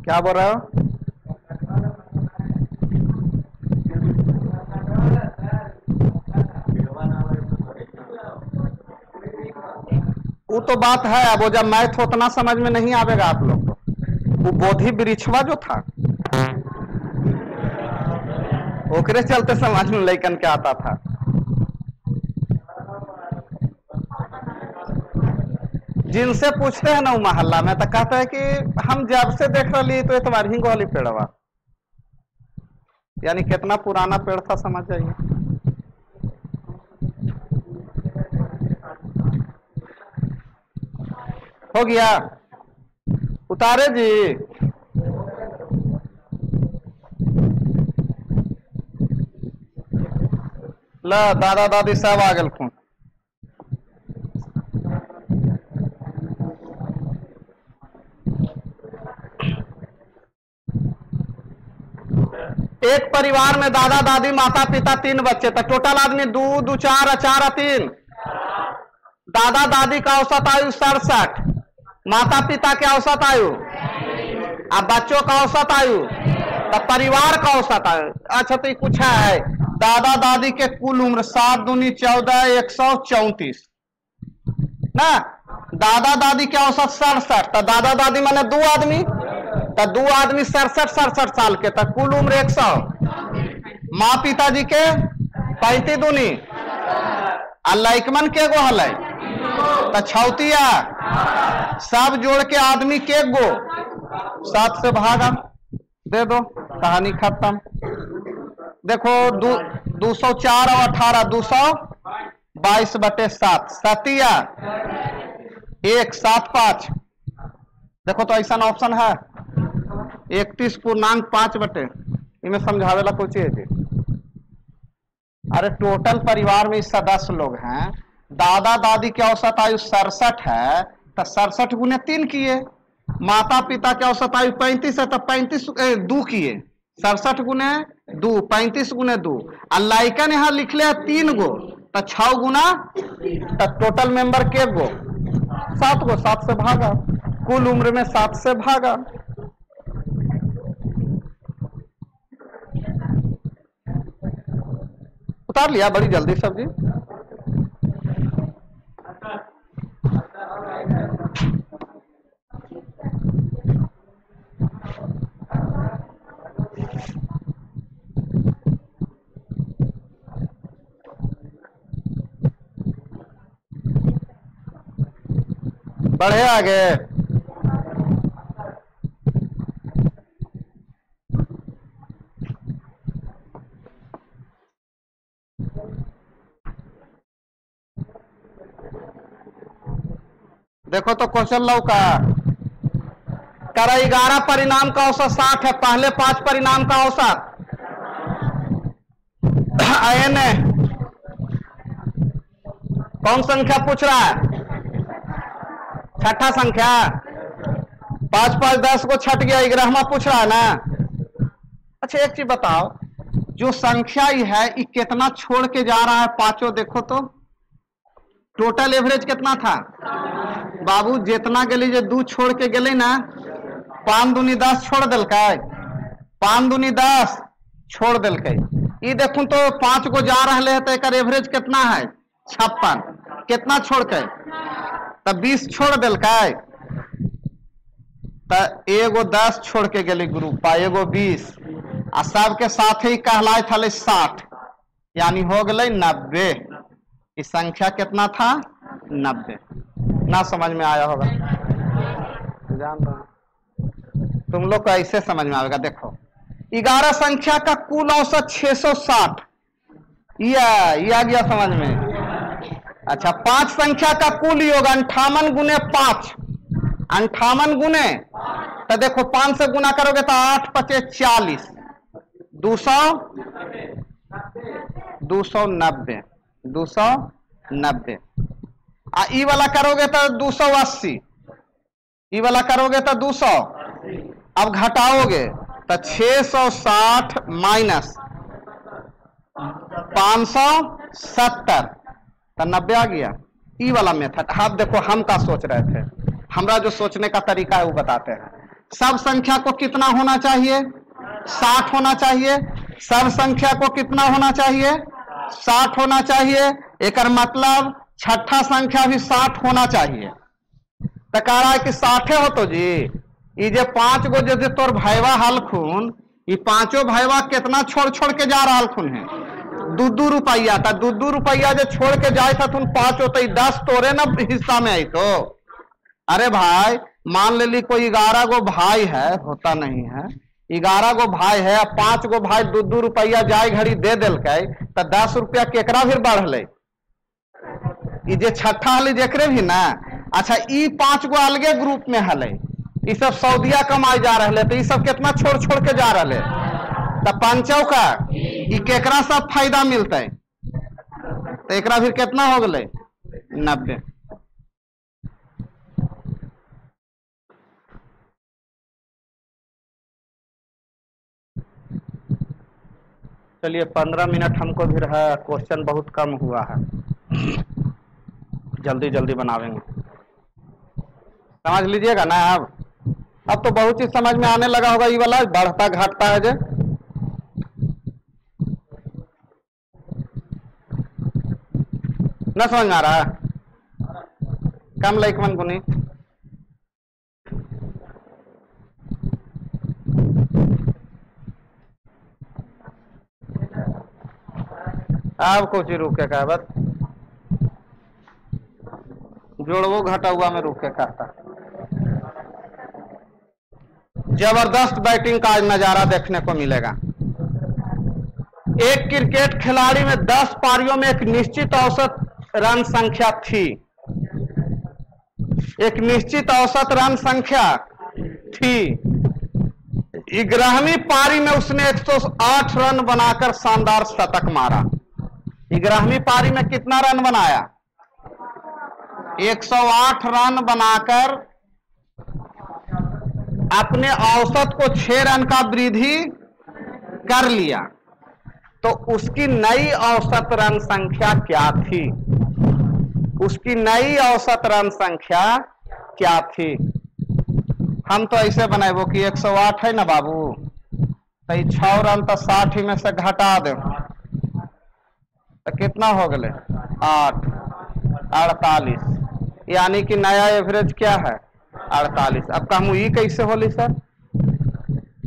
क्या बोल रहे हो? वो तो बात है। अब वो जब मैथ उतना समझ में नहीं आवेगा आप लोग को। वो बोधि वृक्षवा जो था ओकरे चलते समझ में लइकन के आता था। जिनसे पूछते हैं ना वो मोहल्ला में, तो कहता है कि हम जब से देख रही तो इतवार ही गोली पेड़वा, यानी कितना पुराना पेड़ था समझ जाइए। हो गया? उतारे जी। ला दादा दादी सब आ गए। एक परिवार में दादा दादी माता पिता 3 बच्चे, तो टोटल आदमी 2 2 4 4 3। दादा दादी का औसत आयु 67, माता पिता के औसत आयु, अब बच्चों का औसत आयु, तो परिवार का औसत आयु। अच्छा, तो कुछ है दादा दादी के कुल उम्र 7 दूनी 14 134 ना। दादा दादी के औसत 67, तो दादा दादी माने 2 आदमी, तो 2 आदमी 67 साल के, तो कुल उम्र 100। माँ पिताजी के 35 दूनी, लाइकमन के गो हल, तो 36। सब जोड़ के आदमी के गो 7 से भागा दे दो, कहानी खत्म। देखो 204 और 18 222/7, 7 1 7 5। देखो तो ऐसा ऑप्शन है 31.5 इनमें समझावेला कोई चीज। अरे टोटल परिवार में सदस्य लोग हैं, दादा दादी की औसत आयु 67 है तो 67 गुने 3 किए, माता पिता की औसत आयु 35 है तो 35 2 किए, 67 गुने 2 35 गुने 2। और लाइकन यहाँ लिख ले 3 गो तो 6 गुना, तो टोटल मेंबर के गो 7 गो, 7 से भागा, कुल उम्र में 7 से भागा। उतार लिया बड़ी जल्दी सब्जी। बढ़े आगे। देखो तो क्वेश्चन लौका कर 11 परिणाम का औसत 60 है, पहले 5 परिणाम का औसत n कौन संख्या पूछ रहा है? छठा संख्या। 5 5 10 को छट गया, 11वां पूछ रहा है ना। अच्छा एक चीज बताओ, जो संख्या ही है ये कितना छोड़ के जा रहा है पांचों? देखो तो टोटल एवरेज कितना था बाबू? जितना गली जो 2 छोड़ के गली ना, 5 दूनी 10 छोड़ दिल, 5 दूनी 10 छोड़ दिल। ये देखूं तो 5 को जा रहे है तो एक एवरेज कितना है? 56। कितना छोड़ के? तब 20 छोड़ दिल, तो एगो 10 छोड़ के गली ग्रुप, एगो 20, आ सबके साथ ही कहलाए था 60, यानी हो गए 90। इस संख्या कितना था? 90। ना समझ में आया होगा? जान रहा तुम लोग को ऐसे समझ में आएगा। देखो 11 संख्या का कुल औसत 660, ये आ गया समझ में। अच्छा 5 संख्या का कुल योग 58 गुने 5, 58 गुने, तो देखो 5 से गुना करोगे तो 8 पचे 40, 290, 290। ई वाला करोगे तो 280, ई वाला करोगे तो 200। अब घटाओगे तो 660 माइनस 570 तो 90 आ गया। ई वाला मेथड। आप देखो हम क्या सोच रहे थे, हमरा जो सोचने का तरीका है वो बताते हैं। सब संख्या को कितना होना चाहिए? 60 होना चाहिए। सब संख्या को कितना होना चाहिए? 60 होना चाहिए। एक मतलब छठा संख्या भी 60 होना चाहिए। तो कह रहा है कि 60 हो तो जी ये जो 5 गो जो तोर भाईवा हलखुन, ये 5 भाईवा कितना छोड़ छोड़ के जा रहा हलखुन है? 2 रुपया। था 2 रुपया जो छोड़ के जाए था तुम 5 होते 10 तोरे ना हिस्सा में आई तो। अरे भाई मान ले ली कोई 11 गो भाई है, होता नहीं है, 11 गो भाई है, 5 गो भाई 2 रुपया जाए घड़ी दे दिल तो 10 रुपया केकरा भी बढ़ ले? जे छठा हल जेकरे भी ना। अच्छा ई 5 गो अलगे ग्रुप में हले, ये सब सऊदिया कमाए जा रहे, तो ये सब कितना छोड़ छोड़ के जा रहे? तो 5 का ये केकरा सब फायदा मिलते? तो एकरा फिर कितना हो गए? 90। चलिए 15 मिनट हमको भी रहा, क्वेश्चन बहुत कम हुआ है, जल्दी जल्दी बनावेंगे। समझ लीजिएगा ना। अब तो बहुत चीज समझ में आने लगा होगा। ये वाला बढ़ता घटता है जो ना समझ में आ रहा है। कम लाइकमन गुनी अब कुछ ही रुकेगा, बस जोड़वो घटा हुआ में रुके कहता। जबरदस्त बैटिंग का आज नजारा देखने को मिलेगा। एक क्रिकेट खिलाड़ी में 10 पारियों में एक निश्चित औसत रन संख्या थी। एक निश्चित औसत रन संख्या थी। 11वीं पारी में उसने 108 रन बनाकर शानदार शतक मारा। 11वीं पारी में कितना रन बनाया? 108 रन बनाकर अपने औसत को 6 रन का वृद्धि कर लिया। तो उसकी नई औसत रन संख्या क्या थी? उसकी नई औसत रन संख्या क्या थी? हम तो ऐसे बनाए वो कि 108 है ना बाबू, तो 6 रन तो 60 ही में से घटा दे तो कितना हो गए? 8, 48, यानी कि नया एवरेज क्या है? 48। अब कहूँ ये कैसे होली सर?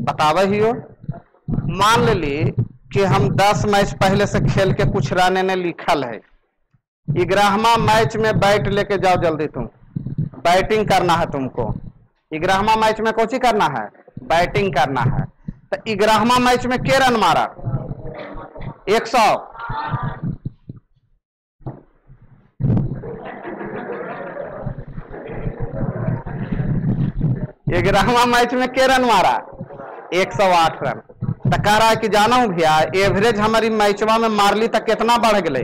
बतावे ही हो। मान ली कि हम 10 मैच पहले से खेल के कुछ रन ने लिखल है, 11वां मैच में बैट लेके जाओ जल्दी, तुम बैटिंग करना है तुमको। 11वां मैच में कोची करना है? बैटिंग करना है। तो 11वां मैच में के रन मारा? 100। ग्यारहवां मैच में के रन मारा? 108 रन। तो कह रहा है कि जाना हूं भैया एवरेज हमारी मैचवा में मारली तो कितना बढ़ गए।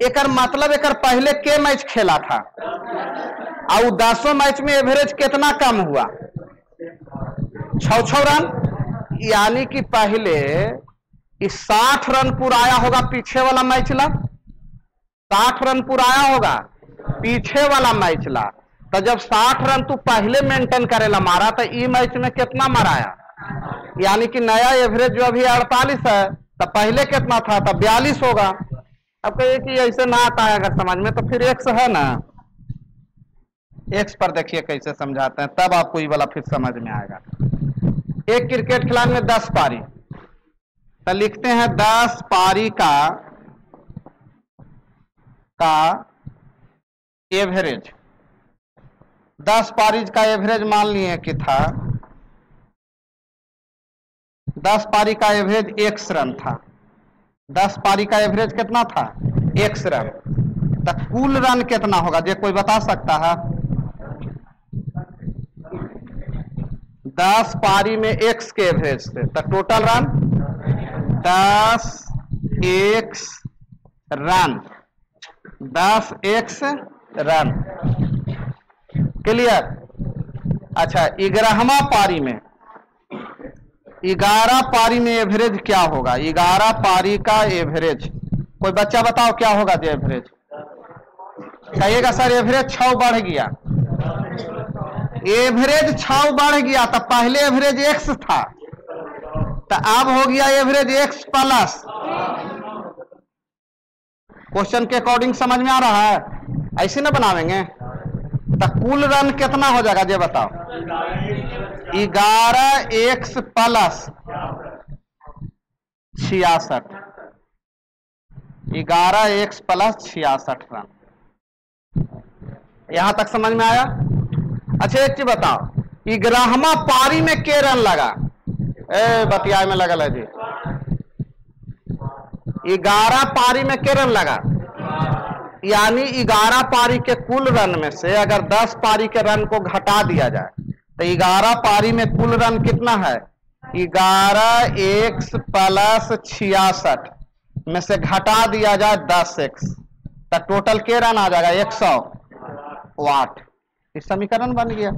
एक मतलब एक पहले के मैच खेला था और 10 मैच में एवरेज कितना कम हुआ? 6 रन। यानी कि पहले 60 रन पुराया होगा पीछे वाला मैच ला, 60 रन पुराया होगा पीछे वाला मैच ला। तो जब 60 रन तू पहले मेंटेन करेला मारा तो ई मैच में कितना मराया? यानी कि नया एवरेज जो अभी 48 है तो पहले कितना था? तो 42 होगा। अब कहिए कि ऐसे ना आता है अगर समझ में तो फिर एक्स है ना, एक्स पर देखिए कैसे समझाते हैं, तब आपको ये वाला फिर समझ में आएगा। एक क्रिकेट खिलाड़ी में 10 पारी, तो लिखते हैं 10 पारी का एवरेज। 10 पारी का एवरेज मान लिए कि था 10 पारी का एवरेज 1 रन था। 10 पारी का एवरेज कितना था? 1 रन। तो कुल रन कितना होगा जे कोई बता सकता है? 10 पारी में x के एवरेज से तो total run 10x run, 10x run. Clear? अच्छा 11वां पारी में 11 पारी में एवरेज क्या होगा? 11 पारी का एवरेज कोई बच्चा बताओ क्या होगा? जो एवरेज कहिएगा सर एवरेज 6 बढ़ गया, एवरेज 6 बढ़ गया। तो पहले एवरेज x था तो अब हो गया एवरेज x प्लस। क्वेश्चन के अकॉर्डिंग समझ में आ रहा है? ऐसे ना बनावेंगे तो कुल रन कितना हो जाएगा ये बताओ? 11x plus 66, 11x plus 66 run. यहां तक समझ में आया? अच्छा एक चीज बताओ, 11वां पारी में के रन लगा? बतिया में लगल है जी। 11 पारी में के रन लगा? यानी 11 पारी के कुल रन में से अगर 10 पारी के रन को घटा दिया जाए तो 11 पारी में कुल रन कितना है? 11x प्लस 66 में से घटा दिया जाए 10x तो टोटल के रन आ जाएगा 108। इस समीकरण बन गया।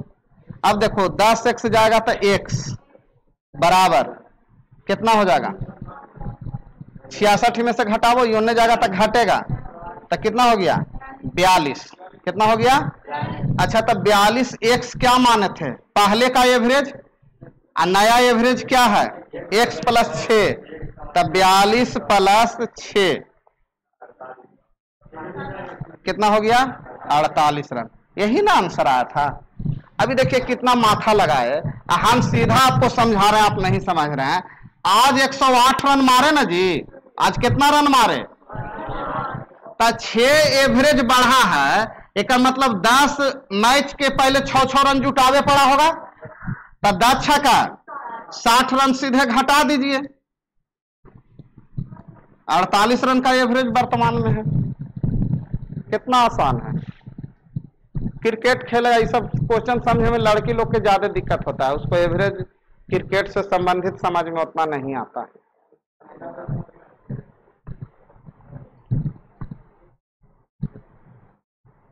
अब देखो 10x जाएगा तो x बराबर कितना हो जाएगा? 66 में से घटावो, योने जाएगा तो घटेगा तो कितना हो गया? 42। कितना हो गया? अच्छा तो 42x क्या माने थे? पहले का एवरेज और नया एवरेज क्या है? x प्लस 6, तब 42 प्लस 6 कितना हो गया? 48 रन। यही ना आंसर आया था। अभी देखिए कितना माथा लगाए, हम सीधा आपको समझा रहे हैं, आप नहीं समझ रहे हैं। आज 108 रन मारे ना जी, आज कितना रन मारे? तो 6 एवरेज बढ़ा है, एक मतलब 10 मैच के पहले 6 रन जुटावे पड़ा होगा, तब 10 का 60 रन सीधे घटा दीजिए, 48 रन का एवरेज वर्तमान में है। कितना आसान है। क्रिकेट खेले ये सब क्वेश्चन समझने में लड़की लोग के ज्यादा दिक्कत होता है, उसको एवरेज क्रिकेट से संबंधित समझ में उतना नहीं आता है।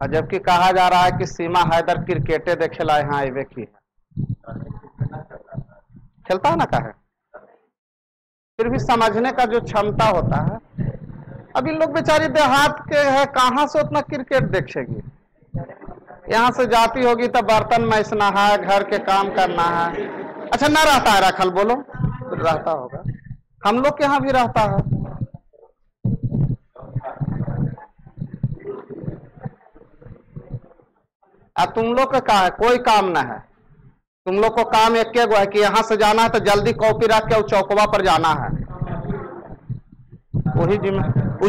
और जबकि कहा जा रहा है कि सीमा हैदर क्रिकेटे देखेला यहाँ आवे की है, खेलता है ना का है, फिर भी समझने का जो क्षमता होता है, अब इन लोग बेचारी देहात के है, कहां से उतना क्रिकेट देखेगी। यहाँ से जाती होगी तो बर्तन मैसना है, घर के काम करना है। अच्छा ना रहता है रखल, बोलो रहता होगा, हम लोग के यहाँ भी रहता है। अब तुम लोग का है, कोई काम ना है, तुम लोग को काम एक गो है कि यहाँ से जाना है तो जल्दी कॉपी रख के चौकवा पर जाना है, वही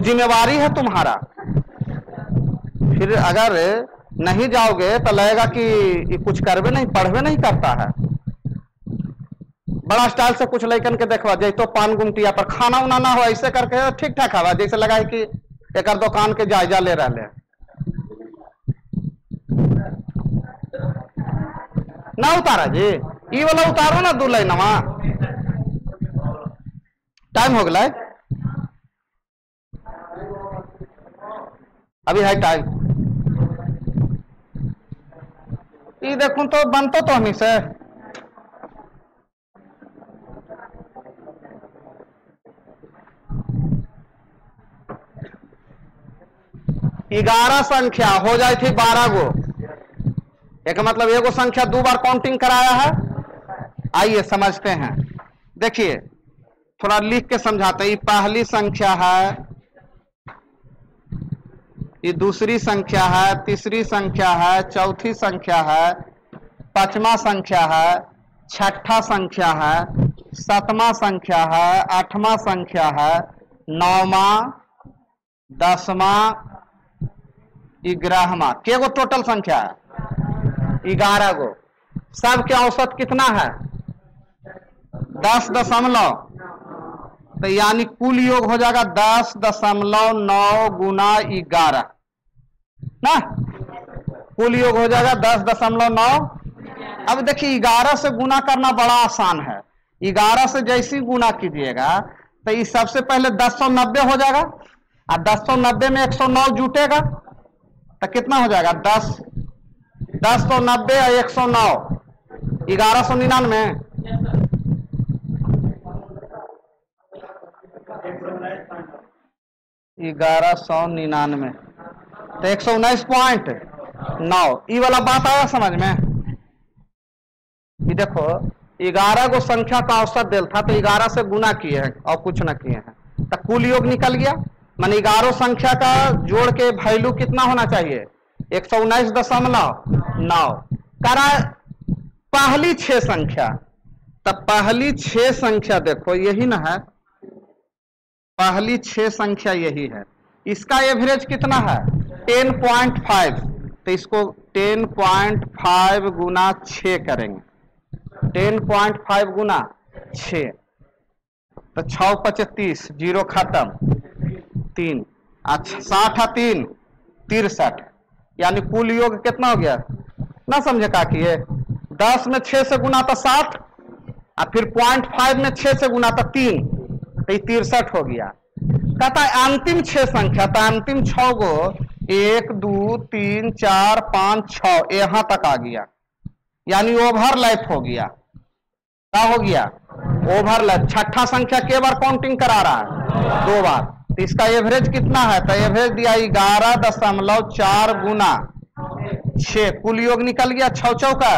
जिम्मेवारी है तुम्हारा। फिर अगर नहीं जाओगे तो लगेगा कि कुछ करवे नहीं, पढ़वे नहीं करता है। बड़ा स्टाइल से कुछ लेकिन के देखवा जाए तो पान गुमटिया पर खाना उना ना हो, ऐसे करके ठीक ठाक हवा, जैसे लगा है कि एक दुकान के जायजा ले रहे हैं। ना उतारा जी, ये वाला उतारो ना दू लाइनवा, टाइम हो गया अभी है टाइम। ये देखूं तो बनतो तो हमी से ग्यारह संख्या हो जाए थी 12 गो, एक मतलब एगो संख्या 2 बार काउंटिंग कराया है। आइए समझते हैं, देखिए थोड़ा लिख के समझाते हैं। ये पहली संख्या है, ये दूसरी संख्या है, तीसरी संख्या है, चौथी संख्या है, पांचवा संख्या है, छठा संख्या है, सातवां संख्या है, आठवां संख्या है, नौवां, 10वां, 11वां। के गो टोटल संख्या है? 11 गो। सब के औसत कितना है? 10.9, तो यानी कुल योग हो जाएगा 10.9 गुना 11 ना, कुल योग हो जाएगा 10.9। अब देखिए 11 से गुना करना बड़ा आसान है। 11 से जैसी गुना कीजिएगा तो ये सबसे पहले 1090 हो जाएगा, और 1090 में 109 जुटेगा तो कितना हो जाएगा? 1090 और 109 1199। 1199 तो 119.9। ये वाला बात आया समझ में? ये देखो 11 गो संख्या का औसत दिल था तो 11 से गुना किए हैं और कुछ ना किए हैं, तो कुल योग निकल गया। माने 11 संख्या का जोड़ के वैल्यू कितना होना चाहिए? 119.9 करा। पहली 6 संख्या, तब पहली 6 संख्या देखो यही ना है, पहली 6 संख्या यही है। इसका एवरेज कितना है? 10.5, तो इसको 10.5 गुना 6 करेंगे। 10.5 गुना 6 तो 6 25, 0 खत्म, 3। अच्छा 60 3 63, यानी कुल योग कितना हो गया ना, समझे का कि ये 10 में 6 से गुना तो 60, और फिर 0.5 में 6 से गुना तो 3, तो 63 हो गया। कहता है अंतिम 6 संख्या, तो अंतिम 6 गो 1 2 3 4 5 6 यहां तक आ गया, यानी ओवरलैप हो गया। क्या हो गया? ओवरलैप। छठा संख्या के बार काउंटिंग करा रहा है? 2 बार। तो इसका एवरेज कितना है? तो एवरेज दिया 11.4 गुना 6, कुल योग निकल गया 6 चौका,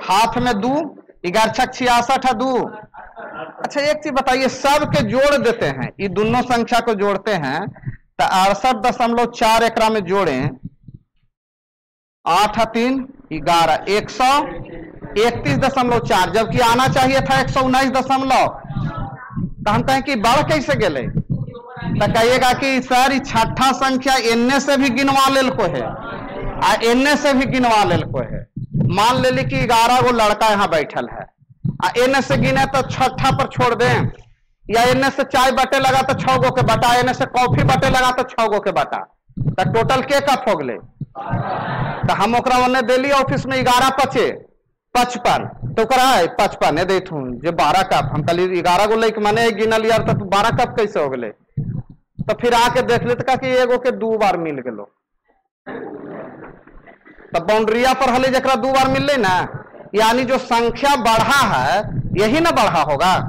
हाथ में 2, 11 6 66 है 2। अच्छा एक चीज बताइए, सब के जोड़ देते हैं, ये दोनों संख्या को जोड़ते हैं तो 68.4 एकरा में जोड़े, 8 3 11 131.4, जबकि आना चाहिए था 119. तो हम कहें कि बढ़ कैसे गए? तो कहिएगा कि सर ये छठा संख्या एन्ने से भी गिनवा लेल को है और एन्ने से भी गिनवा लेल को है। मान ले ली कि 11 गो लड़का यहाँ बैठल है, एन्ने से गिने तो छठा पर छोड़ दें, या एन्ने से चाय बटे लगा तो 6 गो के बटा, एन्ने से कॉफी बटे लगा तो 6 गो के बटा, तो टोटल के कप हो गए? तो हम ओकरा ओने दिल्ली ऑफिस में 11 बचे, 55 तो करा है 55 दे थू जे 12 कप हम कल 11 गो लेके माने गिनल यार, तब 12 कप कैसे हो गए? तो फिर आके देख ले तो कि एगो के 2 बार मिल गलो, तब बाउंड्रिया पर हले जरा 2 बार मिल ना, यानी जो संख्या बढ़ा है यही ना बढ़ा होगा।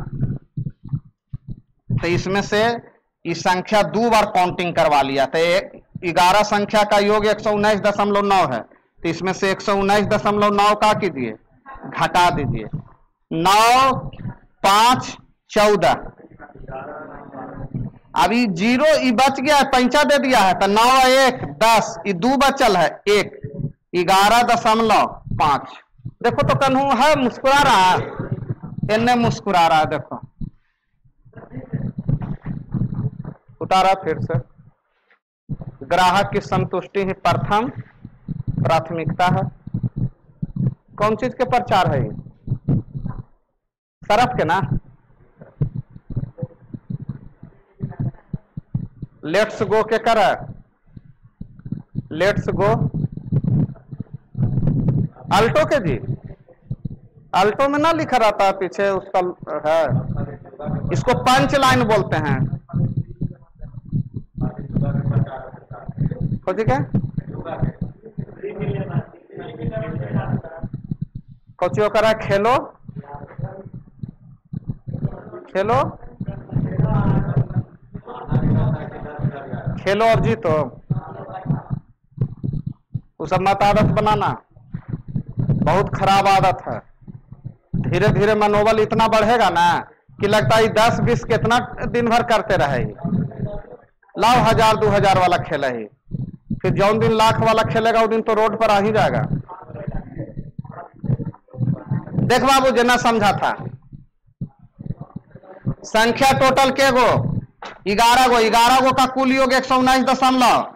तो इसमें से इस संख्या 2 बार काउंटिंग करवा लिया, तो 11 संख्या का योग 119.9 है, तो इसमें से 119.9 का कीजिए घटा दीजिए, 9 5 14, अभी 0 ये बच गया है, 5 दे दिया है, तो 9 1 10, ये 2 बचल है 1, 11.5। देखो तो कन्हू है मुस्कुरा रहा है, इन्ने मुस्कुरा रहा है, देखो उतारा फिर से। ग्राहक की संतुष्टि ही प्रथम प्राथमिकता है। कौन चीज के प्रचार है ये? सरफ के ना। लेट्स गो के कर, लेट्स गो अल्टो के जी, अल्टो में ना लिखा रहता है पीछे उसका है, इसको पंच लाइन बोलते हैं। ठीक है, कोचियो करा खेलो खेलो खेलो और जीतो, वो सब मत आदत बनाना, बहुत खराब आदत है। धीरे धीरे मनोबल इतना बढ़ेगा ना कि लगता है 10-20 कितना दिन भर करते रहे, लाओ 1000-2000 वाला खेला ही, फिर जौन दिन लाख वाला खेलेगा वो दिन तो रोड पर आ ही जाएगा। देख बाबू जितना समझा था, संख्या टोटल के गो 11 गो, 11 गो का कुल योग 119,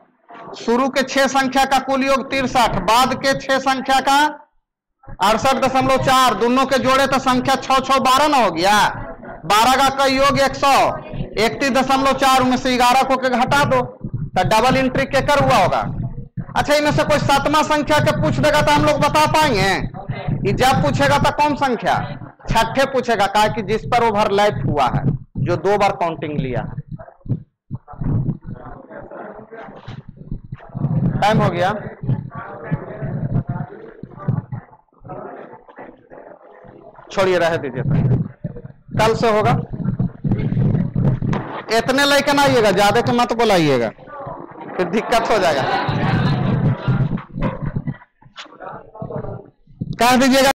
शुरू के 6 संख्या का कुल योग 63, बाद के 6 संख्या का 68.4, दोनों के जोड़े तो संख्या 6 6 12 ना हो गया, 12 का योग 131.4 में से 11 को के घटा दो, तो डबल एंट्री के कर हुआ होगा। अच्छा, इनमें से कोई 7वां संख्या के पूछ देगा तो हम लोग बता पाएंगे? ये जब पूछेगा तो कौन संख्या? 6ठे पूछेगा, कहा कि जिस पर ओवरलैप हुआ है, जो 2 बार काउंटिंग लिया है। टाइम हो गया, छोड़िए रह दीजिए, कल से होगा। इतने लेकर ना आइएगा, ज्यादा के मत बुलाइएगा, फिर दिक्कत हो जाएगा। कह दीजिएगा